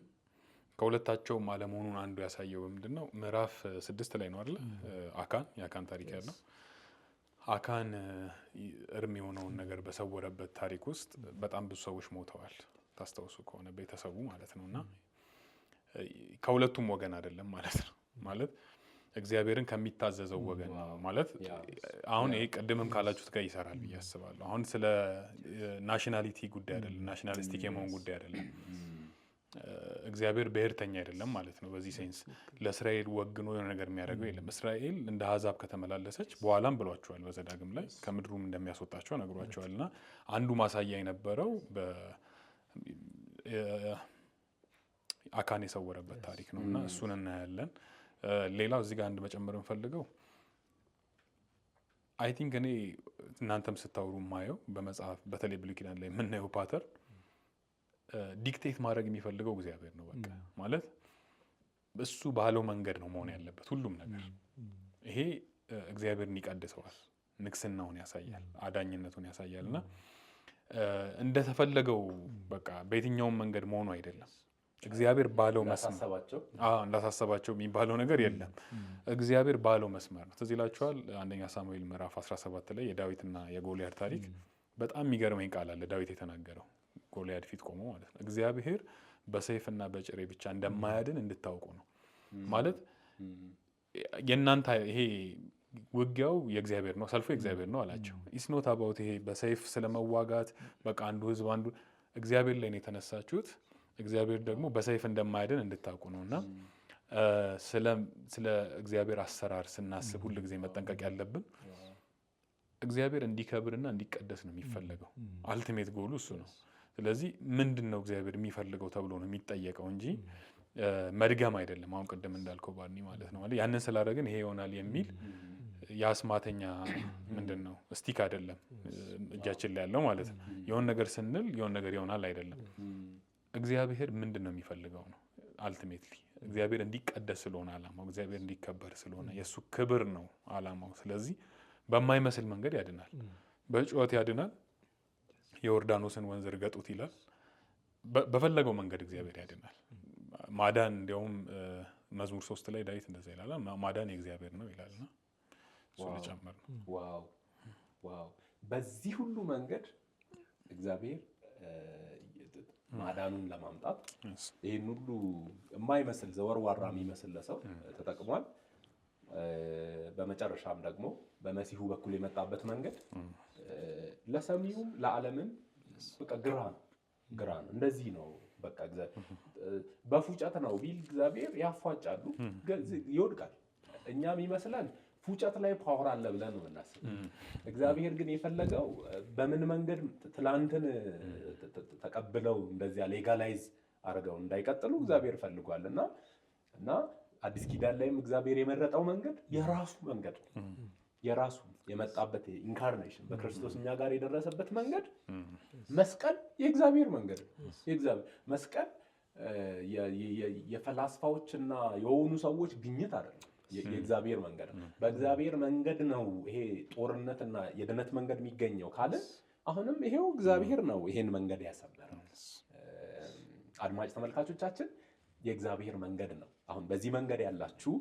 ከሁለታቸውም አለመሆኑን አንዱ ያሳየው ምንድነው? ምዕራፍ 6 ላይ ነው አይደል? የአካን ታሪክ ያለው አካን እርም የሆነውን ነገር በሰወረበት ታሪክ ውስጥ በጣም ብዙ ሰዎች ሞተዋል። ታስታውሱ ከሆነ ቤተሰቡ ማለት ነውና ከሁለቱም ወገን አይደለም ማለት ነው። ማለት እግዚአብሔርን ከሚታዘዘው ወገን ነው ማለት አሁን ይሄ ቀደምም ካላችሁት ጋር ይሰራል ብዬ አስባለሁ። አሁን ስለ ናሽናሊቲ ጉዳይ አይደለም፣ ናሽናሊስቲክ የመሆን ጉዳይ አይደለም። እግዚአብሔር ብሔርተኛ አይደለም ማለት ነው። በዚህ ሴንስ ለእስራኤል ወግኖ የሆነ ነገር የሚያደርገው የለም። እስራኤል እንደ አሕዛብ ከተመላለሰች በኋላም ብሏቸዋል፣ በዘዳግም ላይ ከምድሩም እንደሚያስወጣቸው ነግሯቸዋል። እና አንዱ ማሳያ የነበረው አካን የሰወረበት ታሪክ ነው እና እሱን እናያለን። ሌላው እዚህ ጋር አንድ መጨመር የምፈልገው አይ ቲንክ እኔ እናንተም ስታወሩ የማየው በመጽሐፍ በተለይ ብሉይ ኪዳን ላይ የምናየው ፓተርን ዲክቴት ማድረግ የሚፈልገው እግዚአብሔር ነው። በቃ ማለት እሱ ባለው መንገድ ነው መሆን ያለበት ሁሉም ነገር። ይሄ እግዚአብሔርን ይቀድሰዋል፣ ንግስናውን ያሳያል፣ አዳኝነቱን ያሳያል። እና እንደተፈለገው በቃ በየትኛውም መንገድ መሆኑ አይደለም። እግዚአብሔር ባለው መስመር እንዳሳሰባቸው የሚባለው ነገር የለም። እግዚአብሔር ባለው መስመር ነው። ትዝ ይላችኋል አንደኛ ሳሙኤል ምዕራፍ 17 ላይ የዳዊትና የጎልያድ ታሪክ በጣም የሚገርመኝ ቃል አለ። ዳዊት የተናገረው ጎልያድ ፊት ቆሞ ማለት ነው እግዚአብሔር በሰይፍና በጭሬ ብቻ እንደማያድን እንድታውቁ ነው ማለት የእናንተ ይሄ ውጊያው የእግዚአብሔር ነው፣ ሰልፉ የእግዚአብሔር ነው አላቸው። ኢትስ ኖት አባውት ይሄ በሰይፍ ስለመዋጋት በቃ አንዱ ህዝብ አንዱ እግዚአብሔር ላይ ነው የተነሳችሁት። እግዚአብሔር ደግሞ በሰይፍ እንደማያድን እንድታውቁ ነው። እና ስለ እግዚአብሔር አሰራር ስናስብ ሁል ጊዜ መጠንቀቅ ያለብን እግዚአብሔር እንዲከብርና እንዲቀደስ ነው የሚፈለገው። አልቲሜት ጎሉ እሱ ነው። ስለዚህ ምንድን ነው እግዚአብሔር የሚፈልገው ተብሎ ነው የሚጠየቀው እንጂ መድገም አይደለም። አሁን ቅድም እንዳልከው ባኒ ማለት ነው ማለት ያንን ስላደረግን ይሄ ይሆናል የሚል የአስማተኛ ምንድን ነው ስቲክ አይደለም እጃችን ላይ ያለው ማለት ነው። የሆነ ነገር ስንል የሆነ ነገር ይሆናል አይደለም። እግዚአብሔር ምንድን ነው የሚፈልገው ነው አልቲሜትሊ። እግዚአብሔር እንዲቀደስ ስለሆነ አላማው፣ እግዚአብሔር እንዲከበር ስለሆነ የእሱ ክብር ነው አላማው። ስለዚህ በማይመስል መንገድ ያድናል፣ በጩኸት ያድናል። የዮርዳኖስን ወንዝ እርገጡት ይላል። በፈለገው መንገድ እግዚአብሔር ያድናል። ማዳን እንዲያውም መዝሙር 3 ላይ ዳዊት እንደዛ ይላል፣ ማዳን የእግዚአብሔር ነው ይላልና እሱ ልጨምር ነው። ዋው! በዚህ ሁሉ መንገድ እግዚአብሔር ማዳኑን ለማምጣት ይህን ሁሉ የማይመስል ዘወርዋራ የሚመስል ለሰው ተጠቅሟል። በመጨረሻም ደግሞ በመሲሁ በኩል የመጣበት መንገድ ለሰሚውም ለዓለምም በቃ ግራ ነው። እንደዚህ ነው በቃ በፉጨት ነው ቢል እግዚአብሔር ያፏጫሉ፣ ይወድቃል። እኛም ይመስላል ፉጨት ላይ ፓወር አለ ብለን ነው የምናስበው። እግዚአብሔር ግን የፈለገው በምን መንገድ ትላንትን ተቀብለው እንደዚያ ሌጋላይዝ አድርገው እንዳይቀጥሉ እግዚአብሔር ፈልጓል። እና አዲስ ኪዳን ላይም እግዚአብሔር የመረጠው መንገድ የራሱ መንገድ ነው። የራሱ የመጣበት ኢንካርኔሽን በክርስቶስ እኛ ጋር የደረሰበት መንገድ መስቀል የእግዚአብሔር መንገድ ነው። የእግዚአብሔር መስቀል የፈላስፋዎችና የሆኑ ሰዎች ግኝት አይደለም። የእግዚአብሔር መንገድ ነው። በእግዚአብሔር መንገድ ነው ይሄ ጦርነትና የድነት መንገድ የሚገኘው ካለ አሁንም ይሄው እግዚአብሔር ነው ይሄን መንገድ ያሰመረው። አድማጭ ተመልካቾቻችን የእግዚአብሔር መንገድ ነው። አሁን በዚህ መንገድ ያላችሁ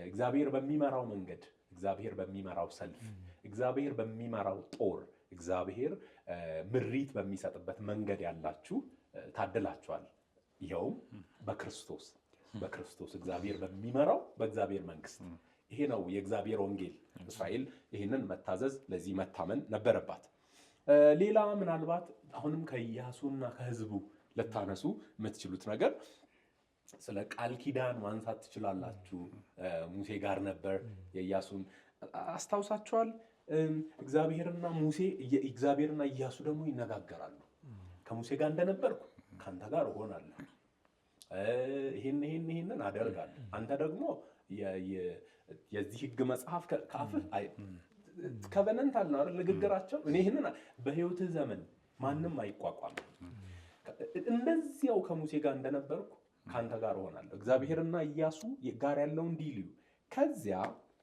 እግዚአብሔር በሚመራው መንገድ፣ እግዚአብሔር በሚመራው ሰልፍ፣ እግዚአብሔር በሚመራው ጦር እግዚአብሔር ምሪት በሚሰጥበት መንገድ ያላችሁ ታድላችኋል። ይኸውም በክርስቶስ እግዚአብሔር በሚመራው በእግዚአብሔር መንግስት። ይሄ ነው የእግዚአብሔር ወንጌል። እስራኤል ይህንን መታዘዝ፣ ለዚህ መታመን ነበረባት። ሌላ ምናልባት አሁንም ከኢያሱና ከህዝቡ ልታነሱ የምትችሉት ነገር ስለ ቃል ኪዳን ማንሳት ትችላላችሁ። ሙሴ ጋር ነበር የኢያሱን አስታውሳችኋል። እግዚአብሔርና ኢያሱ ደግሞ ይነጋገራሉ። ከሙሴ ጋር እንደነበርኩ ካንተ ጋር እሆናለሁ፣ ይሄንን አደርጋለሁ። አንተ ደግሞ የዚህ ህግ መጽሐፍ ከአፍህ ከቨነንት አለ አይደል ንግግራቸው። እኔ ይሄንን በህይወትህ ዘመን ማንም አይቋቋም። እንደዚያው ከሙሴ ጋር እንደነበርኩ ካንተ ጋር እሆናለሁ። እግዚአብሔርና ኢያሱ ጋር ያለውን ዲልዩ ከዚያ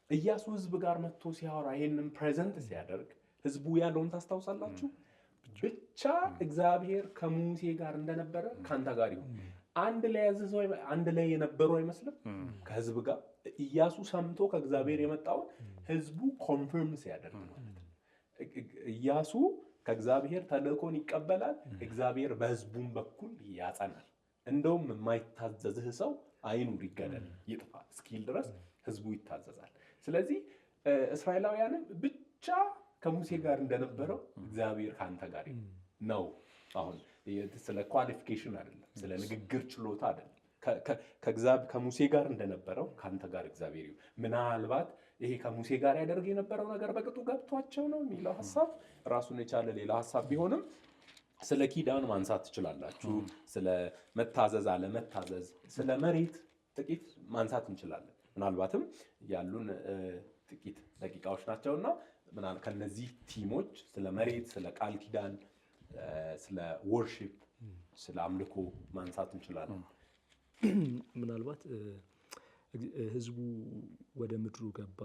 ኢያሱ ህዝብ ጋር መጥቶ ሲያወራ ይሄንን ፕሬዘንት ሲያደርግ ህዝቡ ያለውን ታስታውሳላችሁ። ብቻ እግዚአብሔር ከሙሴ ጋር እንደነበረ ካንተ ጋር ይሁን። አንድ ላይ የነበሩ አይመስልም ከህዝብ ጋር። ኢያሱ ሰምቶ ከእግዚአብሔር የመጣውን ህዝቡ ኮንፈርም ሲያደርግ ማለት ነው። ኢያሱ ከእግዚአብሔር ተልእኮን ይቀበላል፣ እግዚአብሔር በህዝቡም በኩል ያጸናል። እንደውም የማይታዘዝህ ሰው አይኑር፣ ይገደል፣ ይጥፋ እስኪል ድረስ ህዝቡ ይታዘዛል። ስለዚህ እስራኤላውያንም ብቻ ከሙሴ ጋር እንደነበረው እግዚአብሔር ካንተ ጋር ነው። አሁን ስለ ኳሊፊኬሽን አይደለም፣ ስለ ንግግር ችሎታ አይደለም። ከሙሴ ጋር እንደነበረው ካንተ ጋር እግዚአብሔር ይሁን። ምናልባት ይሄ ከሙሴ ጋር ያደርግ የነበረው ነገር በቅጡ ገብቷቸው ነው የሚለው ሐሳብ ራሱን የቻለ ሌላ ሐሳብ ቢሆንም ስለ ኪዳን ማንሳት ትችላላችሁ። ስለ መታዘዝ አለመታዘዝ፣ ስለ መሬት ጥቂት ማንሳት እንችላለን። ምናልባትም ያሉን ጥቂት ደቂቃዎች ናቸውና ከነዚህ ቲሞች ስለ መሬት፣ ስለ ቃል ኪዳን፣ ስለ ወርሺፕ፣ ስለ አምልኮ ማንሳት እንችላለን። ምናልባት ህዝቡ ወደ ምድሩ ገባ።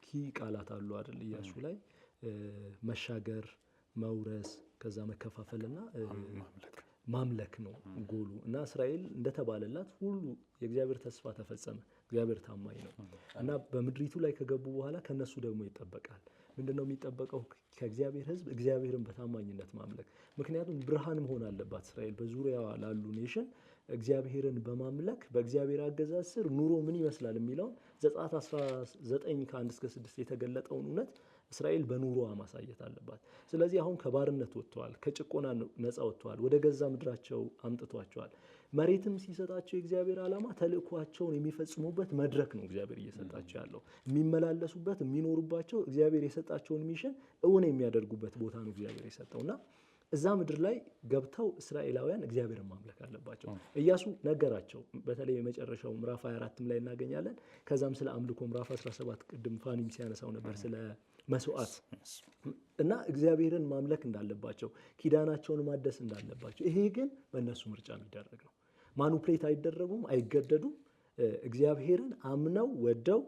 ኪ ቃላት አሉ አይደል? ኢያሱ ላይ መሻገር፣ መውረስ፣ ከዛ መከፋፈልና ማምለክ ነው ጎሉ። እና እስራኤል እንደተባለላት ሁሉ የእግዚአብሔር ተስፋ ተፈጸመ። እግዚአብሔር ታማኝ ነው እና በምድሪቱ ላይ ከገቡ በኋላ ከነሱ ደግሞ ይጠበቃል። ምንድነው የሚጠበቀው? ከእግዚአብሔር ህዝብ እግዚአብሔርን በታማኝነት ማምለክ። ምክንያቱም ብርሃን መሆን አለባት እስራኤል በዙሪያዋ ላሉ ኔሽን እግዚአብሔርን በማምለክ በእግዚአብሔር አገዛዝ ስር ኑሮ ምን ይመስላል የሚለውን ዘጸአት 19 ከ1-6 የተገለጠውን እውነት እስራኤል በኑሮዋ ማሳየት አለባት። ስለዚህ አሁን ከባርነት ወጥተዋል፣ ከጭቆና ነፃ ወጥተዋል፣ ወደ ገዛ ምድራቸው አምጥቷቸዋል። መሬትም ሲሰጣቸው የእግዚአብሔር ዓላማ ተልእኳቸውን የሚፈጽሙበት መድረክ ነው እግዚአብሔር እየሰጣቸው ያለው። የሚመላለሱበት፣ የሚኖሩባቸው እግዚአብሔር የሰጣቸውን ሚሽን እውን የሚያደርጉበት ቦታ ነው እግዚአብሔር የሰጠውና እዛ ምድር ላይ ገብተው እስራኤላውያን እግዚአብሔርን ማምለክ አለባቸው። ኢያሱ ነገራቸው። በተለይ የመጨረሻው ምዕራፍ 24 ላይ እናገኛለን። ከዛም ስለ አምልኮ ምዕራፍ 17 ቅድም ፋኒም ሲያነሳው ነበር ስለ መስዋዕት እና እግዚአብሔርን ማምለክ እንዳለባቸው፣ ኪዳናቸውን ማደስ እንዳለባቸው። ይሄ ግን በእነሱ ምርጫ የሚደረግ ነው። ማኑፕሌት አይደረጉም፣ አይገደዱም። እግዚአብሔርን አምነው ወደው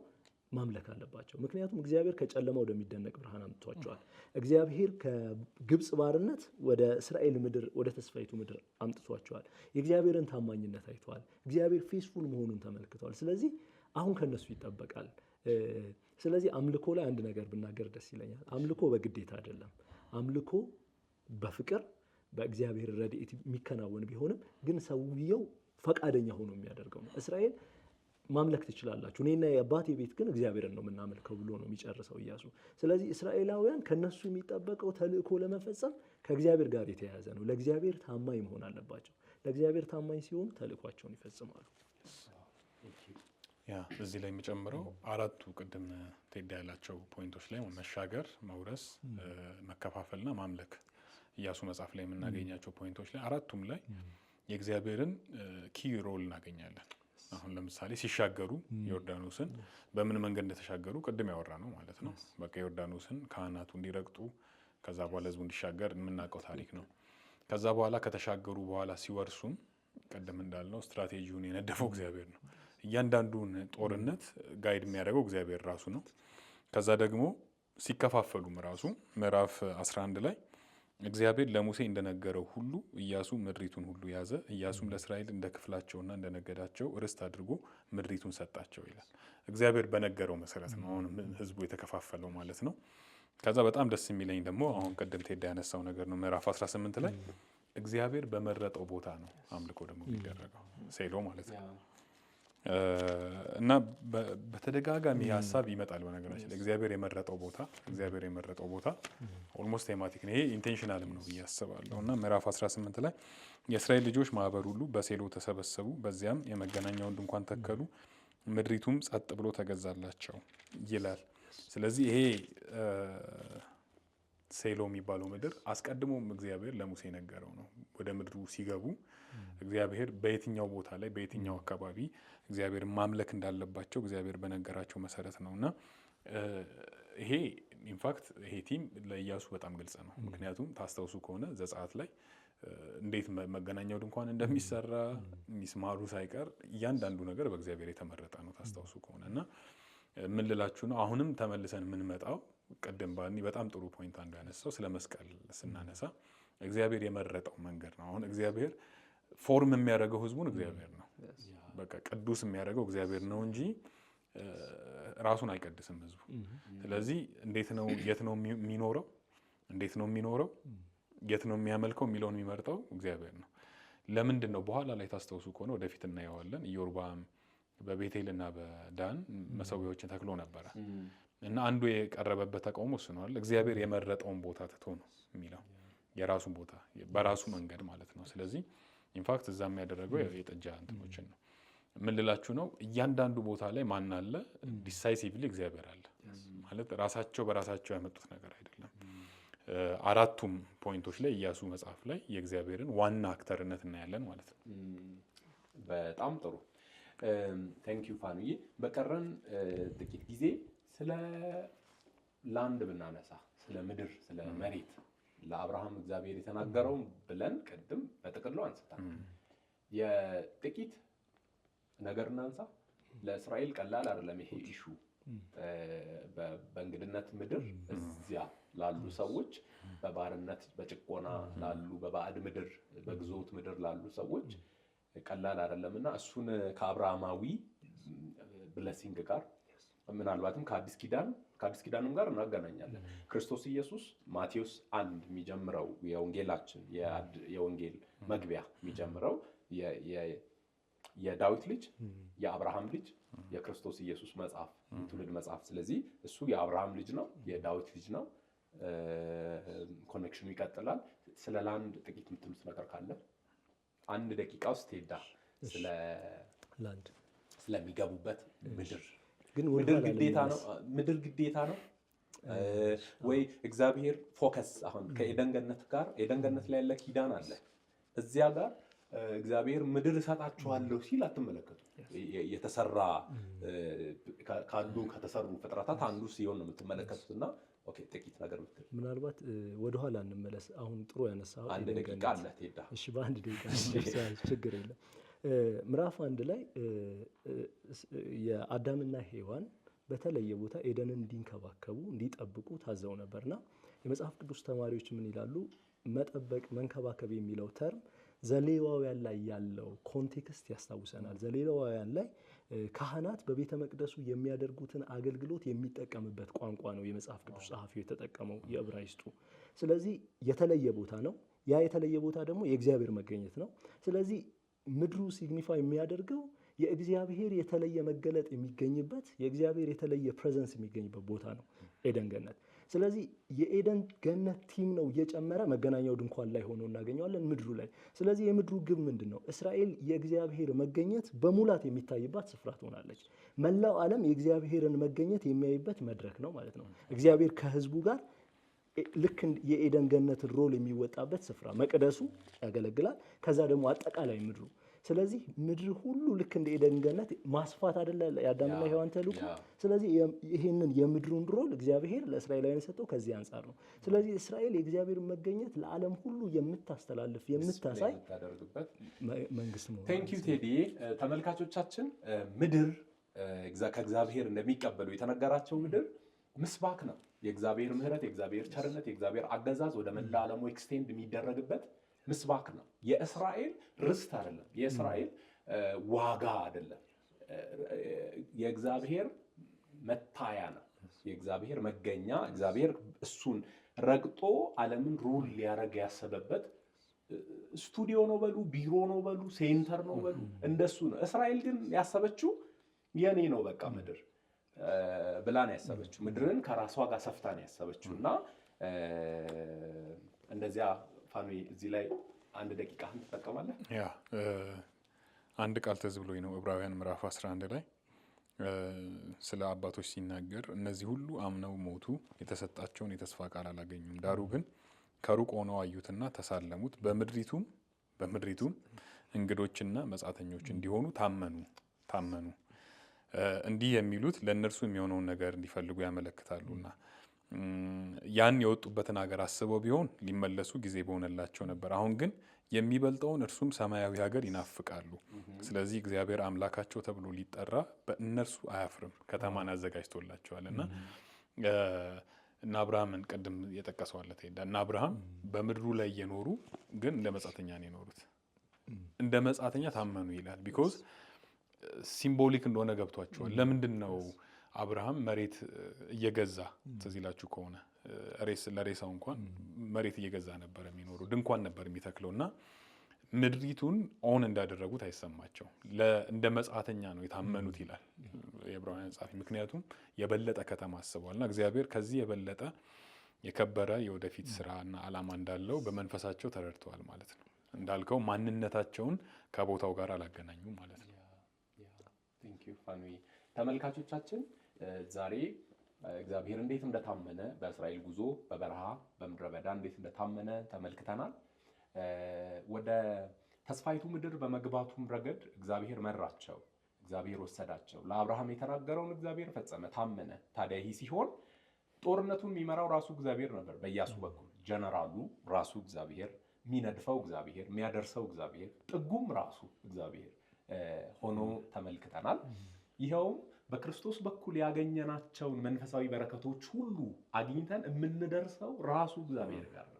ማምለክ አለባቸው። ምክንያቱም እግዚአብሔር ከጨለማ ወደሚደነቅ ብርሃን አምጥቷቸዋል። እግዚአብሔር ከግብፅ ባርነት ወደ እስራኤል ምድር፣ ወደ ተስፋይቱ ምድር አምጥቷቸዋል። የእግዚአብሔርን ታማኝነት አይተዋል። እግዚአብሔር ፌስፉል መሆኑን ተመልክተዋል። ስለዚህ አሁን ከነሱ ይጠበቃል። ስለዚህ አምልኮ ላይ አንድ ነገር ብናገር ደስ ይለኛል። አምልኮ በግዴታ አይደለም። አምልኮ በፍቅር በእግዚአብሔር ረድኤት የሚከናወን ቢሆንም ግን ሰውየው ፈቃደኛ ሆኖ የሚያደርገው ነው። እስራኤል ማምለክ ትችላላችሁ፣ እኔና የአባቴ ቤት ግን እግዚአብሔርን ነው የምናመልከው ብሎ ነው የሚጨርሰው ኢያሱ። ስለዚህ እስራኤላውያን ከነሱ የሚጠበቀው ተልእኮ ለመፈጸም ከእግዚአብሔር ጋር የተያያዘ ነው። ለእግዚአብሔር ታማኝ መሆን አለባቸው። ለእግዚአብሔር ታማኝ ሲሆኑ ተልእኳቸውን ይፈጽማሉ። እዚህ ላይ የሚጨምረው አራቱ ቅድም ቴዳ ያላቸው ፖይንቶች ላይ መሻገር፣ መውረስ፣ መከፋፈልና ማምለክ ኢያሱ መጽሐፍ ላይ የምናገኛቸው ፖይንቶች ላይ አራቱም ላይ የእግዚአብሔርን ኪ ሮል እናገኛለን። አሁን ለምሳሌ ሲሻገሩ ዮርዳኖስን በምን መንገድ እንደተሻገሩ ቅድም ያወራ ነው ማለት ነው። በቃ ዮርዳኖስን ካህናቱ እንዲረግጡ ከዛ በኋላ ህዝቡ እንዲሻገር የምናውቀው ታሪክ ነው። ከዛ በኋላ ከተሻገሩ በኋላ ሲወርሱም ቅድም እንዳልነው ስትራቴጂውን የነደፈው እግዚአብሔር ነው። እያንዳንዱን ጦርነት ጋይድ የሚያደርገው እግዚአብሔር ራሱ ነው። ከዛ ደግሞ ሲከፋፈሉም ራሱ ምዕራፍ 11 ላይ እግዚአብሔር ለሙሴ እንደነገረው ሁሉ ኢያሱ ምድሪቱን ሁሉ ያዘ። ኢያሱም ለእስራኤል እንደ ክፍላቸውና እንደ ነገዳቸው ርስት አድርጎ ምድሪቱን ሰጣቸው ይላል። እግዚአብሔር በነገረው መሰረት ነው አሁን ህዝቡ የተከፋፈለው ማለት ነው። ከዛ በጣም ደስ የሚለኝ ደግሞ አሁን ቅድም ቴዳ ያነሳው ነገር ነው። ምዕራፍ 18 ላይ እግዚአብሔር በመረጠው ቦታ ነው አምልኮ ደግሞ የሚደረገው ሴሎ ማለት ነው። እና በተደጋጋሚ ሀሳብ ይመጣል። በነገራችን ላይ እግዚአብሔር የመረጠው ቦታ ኦልሞስት ቴማቲክ ነው። ይሄ ኢንቴንሽናልም ነው ብዬ አስባለሁ። እና ምዕራፍ 18 ላይ የእስራኤል ልጆች ማህበር ሁሉ በሴሎ ተሰበሰቡ፣ በዚያም የመገናኛውን ድንኳን ተከሉ፣ ምድሪቱም ጸጥ ብሎ ተገዛላቸው ይላል። ስለዚህ ይሄ ሴሎ የሚባለው ምድር አስቀድሞም እግዚአብሔር ለሙሴ ነገረው ነው። ወደ ምድሩ ሲገቡ እግዚአብሔር በየትኛው ቦታ ላይ በየትኛው አካባቢ እግዚአብሔር ማምለክ እንዳለባቸው እግዚአብሔር በነገራቸው መሰረት ነው። እና ይሄ ኢንፋክት ይሄ ቲም ለኢያሱ በጣም ግልጽ ነው። ምክንያቱም ታስታውሱ ከሆነ ዘጸአት ላይ እንዴት መገናኛው ድንኳን እንደሚሰራ ሚስማሩ ሳይቀር እያንዳንዱ ነገር በእግዚአብሔር የተመረጠ ነው። ታስታውሱ ከሆነ እና ምን ልላችሁ ነው፣ አሁንም ተመልሰን የምንመጣው ቀደም ባኒ በጣም ጥሩ ፖይንት አንዱ ያነሳው ስለ መስቀል ስናነሳ እግዚአብሔር የመረጠው መንገድ ነው። አሁን እግዚአብሔር ፎርም የሚያደርገው ህዝቡን እግዚአብሔር ነው። በቃ ቅዱስ የሚያደርገው እግዚአብሔር ነው እንጂ ራሱን አይቀድስም ህዝቡ። ስለዚህ እንዴት ነው የት ነው የሚኖረው፣ እንዴት ነው የሚኖረው፣ የት ነው የሚያመልከው የሚለውን የሚመርጠው እግዚአብሔር ነው። ለምንድን ነው በኋላ ላይ ታስታውሱ ከሆነ ወደፊት እናየዋለን ኢዮርብዓም በቤቴልና በዳን መሰዊያዎችን ተክሎ ነበረ እና አንዱ የቀረበበት ተቃውሞ እሱ ነው። እግዚአብሔር የመረጠውን ቦታ ትቶ ነው የሚለው የራሱን ቦታ በራሱ መንገድ ማለት ነው። ስለዚህ ኢንፋክት እዛም ያደረገው የጥጃ እንትኖችን ነው። ምን ልላችሁ ነው፣ እያንዳንዱ ቦታ ላይ ማን አለ? ዲሳይሲቭሊ እግዚአብሔር አለ ማለት ራሳቸው በራሳቸው ያመጡት ነገር አይደለም። አራቱም ፖይንቶች ላይ ኢያሱ መጽሐፍ ላይ የእግዚአብሔርን ዋና አክተርነት እናያለን ማለት ነው። በጣም ጥሩ ቴንክ ዩ ፋኑዬ። በቀረን ጥቂት ጊዜ ስለ ላንድ ብናነሳ፣ ስለ ምድር፣ ስለ መሬት ለአብርሃም እግዚአብሔር የተናገረው ብለን ቅድም በጥቅሉ አንስታል። የጥቂት ነገር እናንሳ። ለእስራኤል ቀላል አይደለም ይሄ ኢሹ። በእንግድነት ምድር እዚያ ላሉ ሰዎች፣ በባርነት በጭቆና ላሉ፣ በባዕድ ምድር በግዞት ምድር ላሉ ሰዎች ቀላል አይደለም እና እሱን ከአብርሃማዊ ብለሲንግ ጋር ምናልባትም ከአዲስ ኪዳንም ጋር እናገናኛለን። ክርስቶስ ኢየሱስ ማቴዎስ 1 የሚጀምረው የወንጌላችን የወንጌል መግቢያ የሚጀምረው የዳዊት ልጅ የአብርሃም ልጅ የክርስቶስ ኢየሱስ መጽሐፍ የትውልድ መጽሐፍ። ስለዚህ እሱ የአብርሃም ልጅ ነው፣ የዳዊት ልጅ ነው። ኮኔክሽኑ ይቀጥላል። ስለ ላንድ ጥቂት የምትሉት ነገር ካለ 1 ደቂቃ ውስጥ ሄዳ ስለ ላንድ ስለሚገቡበት ምድር ምድር ግዴታ ነው ወይ እግዚአብሔር ፎከስ አሁን ከኤደን ገነት ጋር ኤደን ገነት ላይ ያለ ኪዳን አለ። እዚያ ጋር እግዚአብሔር ምድር እሰጣችኋለሁ ሲል አትመለከቱ። የተሰራ ካሉ ከተሰሩ ፍጥረታት አንዱ ሲሆን ነው የምትመለከቱትና ኦኬ ጥቂት ነገር ብትል ምናልባት ወደ ኋላ እንመለስ። አሁን ጥሩ ያነሳው 1 ደቂቃ አለ ቴዳ። እሺ በ1 ደቂቃ ችግር የለም። ምዕራፍ 1 ላይ የአዳምና ሔዋን በተለየ ቦታ ኤደንን እንዲንከባከቡ እንዲጠብቁ ታዘው ነበርና የመጽሐፍ ቅዱስ ተማሪዎች ምን ይላሉ? መጠበቅ መንከባከብ የሚለው ተርም ዘሌዋውያን ላይ ያለው ኮንቴክስት ያስታውሰናል። ዘሌዋውያን ላይ ካህናት በቤተ መቅደሱ የሚያደርጉትን አገልግሎት የሚጠቀምበት ቋንቋ ነው የመጽሐፍ ቅዱስ ጸሐፊው የተጠቀመው የዕብራይስጡ። ስለዚህ የተለየ ቦታ ነው። ያ የተለየ ቦታ ደግሞ የእግዚአብሔር መገኘት ነው። ስለዚህ ምድሩ ሲግኒፋይ የሚያደርገው የእግዚአብሔር የተለየ መገለጥ የሚገኝበት የእግዚአብሔር የተለየ ፕሬዘንስ የሚገኝበት ቦታ ነው ኤደን ገነት። ስለዚህ የኤደን ገነት ቲም ነው እየጨመረ መገናኛው ድንኳን ላይ ሆኖ እናገኘዋለን ምድሩ ላይ። ስለዚህ የምድሩ ግብ ምንድን ነው? እስራኤል የእግዚአብሔር መገኘት በሙላት የሚታይባት ስፍራ ትሆናለች። መላው ዓለም የእግዚአብሔርን መገኘት የሚያይበት መድረክ ነው ማለት ነው። እግዚአብሔር ከህዝቡ ጋር ልክ የኤደን ገነትን ሮል የሚወጣበት ስፍራ መቅደሱ ያገለግላል። ከዛ ደግሞ አጠቃላይ ምድሩ። ስለዚህ ምድር ሁሉ ልክ እንደ ኤደን ገነት ማስፋት አይደለ የአዳምና ሔዋን ተልእኮ። ስለዚህ ይሄንን የምድሩን ሮል እግዚአብሔር ለእስራኤላውያን የሰጠው ከዚህ አንጻር ነው። ስለዚህ እስራኤል የእግዚአብሔር መገኘት ለዓለም ሁሉ የምታስተላልፍ የምታሳይ መንግስት ነው። ቴንክ ዩ ቴዲ። ተመልካቾቻችን ምድር ከእግዚአብሔር እንደሚቀበሉ የተነገራቸው ምድር ምስባክ ነው። የእግዚአብሔር ምሕረት፣ የእግዚአብሔር ቸርነት፣ የእግዚአብሔር አገዛዝ ወደ መላ ዓለሙ ኤክስቴንድ የሚደረግበት ምስባክ ነው። የእስራኤል ርስት አይደለም። የእስራኤል ዋጋ አይደለም። የእግዚአብሔር መታያ ነው። የእግዚአብሔር መገኛ እግዚአብሔር እሱን ረግጦ ዓለምን ሩል ሊያረግ ያሰበበት ስቱዲዮ ነው በሉ፣ ቢሮ ነው በሉ፣ ሴንተር ነው በሉ፣ እንደሱ ነው። እስራኤል ግን ያሰበችው የኔ ነው በቃ ምድር ብላ ነው ያሰበችው። ምድርን ከራሷ ጋር ሰፍታ ነው ያሰበችው። እና እንደዚያ ፋኑኤ እዚህ ላይ አንድ ደቂቃ ትጠቀማለህ? ያ አንድ ቃል ትዝ ብሎኝ ነው ዕብራውያን ምዕራፍ 11 ላይ ስለ አባቶች ሲናገር እነዚህ ሁሉ አምነው ሞቱ፣ የተሰጣቸውን የተስፋ ቃል አላገኙም። ዳሩ ግን ከሩቅ ሆነው አዩትና ተሳለሙት፣ በምድሪቱም እንግዶችና መጻተኞች እንዲሆኑ ታመኑ። እንዲህ የሚሉት ለእነርሱ የሚሆነውን ነገር እንዲፈልጉ ያመለክታሉና ያን የወጡበትን ሀገር አስበው ቢሆን ሊመለሱ ጊዜ በሆነላቸው ነበር። አሁን ግን የሚበልጠውን እርሱም ሰማያዊ ሀገር ይናፍቃሉ። ስለዚህ እግዚአብሔር አምላካቸው ተብሎ ሊጠራ በእነርሱ አያፍርም፣ ከተማን አዘጋጅቶላቸዋል። እና አብርሃምን ቅድም የጠቀሰዋለት እና አብርሃም በምድሩ ላይ እየኖሩ ግን እንደ መጻተኛ ነው የኖሩት። እንደ መጻተኛ ታመኑ ይላል። ቢኮዝ ሲምቦሊክ እንደሆነ ገብቷቸዋል። ለምንድን ነው አብርሃም መሬት እየገዛ ትዝ ይላችሁ ከሆነ ለሬሳው እንኳን መሬት እየገዛ ነበር የሚኖሩ፣ ድንኳን ነበር የሚተክለው እና ምድሪቱን ኦን እንዳደረጉት አይሰማቸው። እንደ መጻተኛ ነው የታመኑት ይላል የዕብራውያን ጸሐፊ። ምክንያቱም የበለጠ ከተማ አስበዋል እና እግዚአብሔር ከዚህ የበለጠ የከበረ የወደፊት ስራና ዓላማ እንዳለው በመንፈሳቸው ተረድተዋል ማለት ነው። እንዳልከው ማንነታቸውን ከቦታው ጋር አላገናኙም ማለት ነው። ተመልካቾቻችን ዛሬ እግዚአብሔር እንዴት እንደታመነ በእስራኤል ጉዞ በበረሃ በምድረ በዳ እንዴት እንደታመነ ተመልክተናል። ወደ ተስፋይቱ ምድር በመግባቱም ረገድ እግዚአብሔር መራቸው፣ እግዚአብሔር ወሰዳቸው። ለአብርሃም የተናገረውን እግዚአብሔር ፈጸመ፣ ታመነ። ታዲያ ይህ ሲሆን ጦርነቱን የሚመራው ራሱ እግዚአብሔር ነበር። በኢያሱ በኩል ጀነራሉ ራሱ እግዚአብሔር፣ የሚነድፈው እግዚአብሔር፣ የሚያደርሰው እግዚአብሔር፣ ጥጉም ራሱ እግዚአብሔር ሆኖ ተመልክተናል። ይኸውም በክርስቶስ በኩል ያገኘናቸውን መንፈሳዊ በረከቶች ሁሉ አግኝተን የምንደርሰው ራሱ እግዚአብሔር ጋር ነው።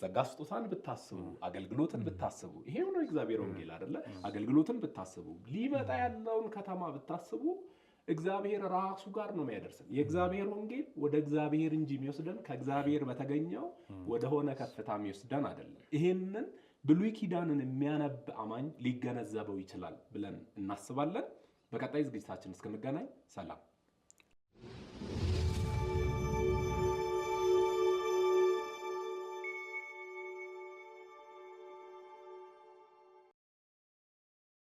ጸጋ ስጦታን ብታስቡ፣ አገልግሎትን ብታስቡ፣ ይሄ ነው እግዚአብሔር ወንጌል አይደለ? አገልግሎትን ብታስቡ፣ ሊመጣ ያለውን ከተማ ብታስቡ እግዚአብሔር ራሱ ጋር ነው የሚያደርሰን። የእግዚአብሔር ወንጌል ወደ እግዚአብሔር እንጂ የሚወስደን ከእግዚአብሔር በተገኘው ወደሆነ ከፍታ የሚወስደን አይደለም። ይሄንን ብሉይ ኪዳንን የሚያነብ አማኝ ሊገነዘበው ይችላል ብለን እናስባለን። በቀጣይ ዝግጅታችን እስክንገናኝ ሰላም።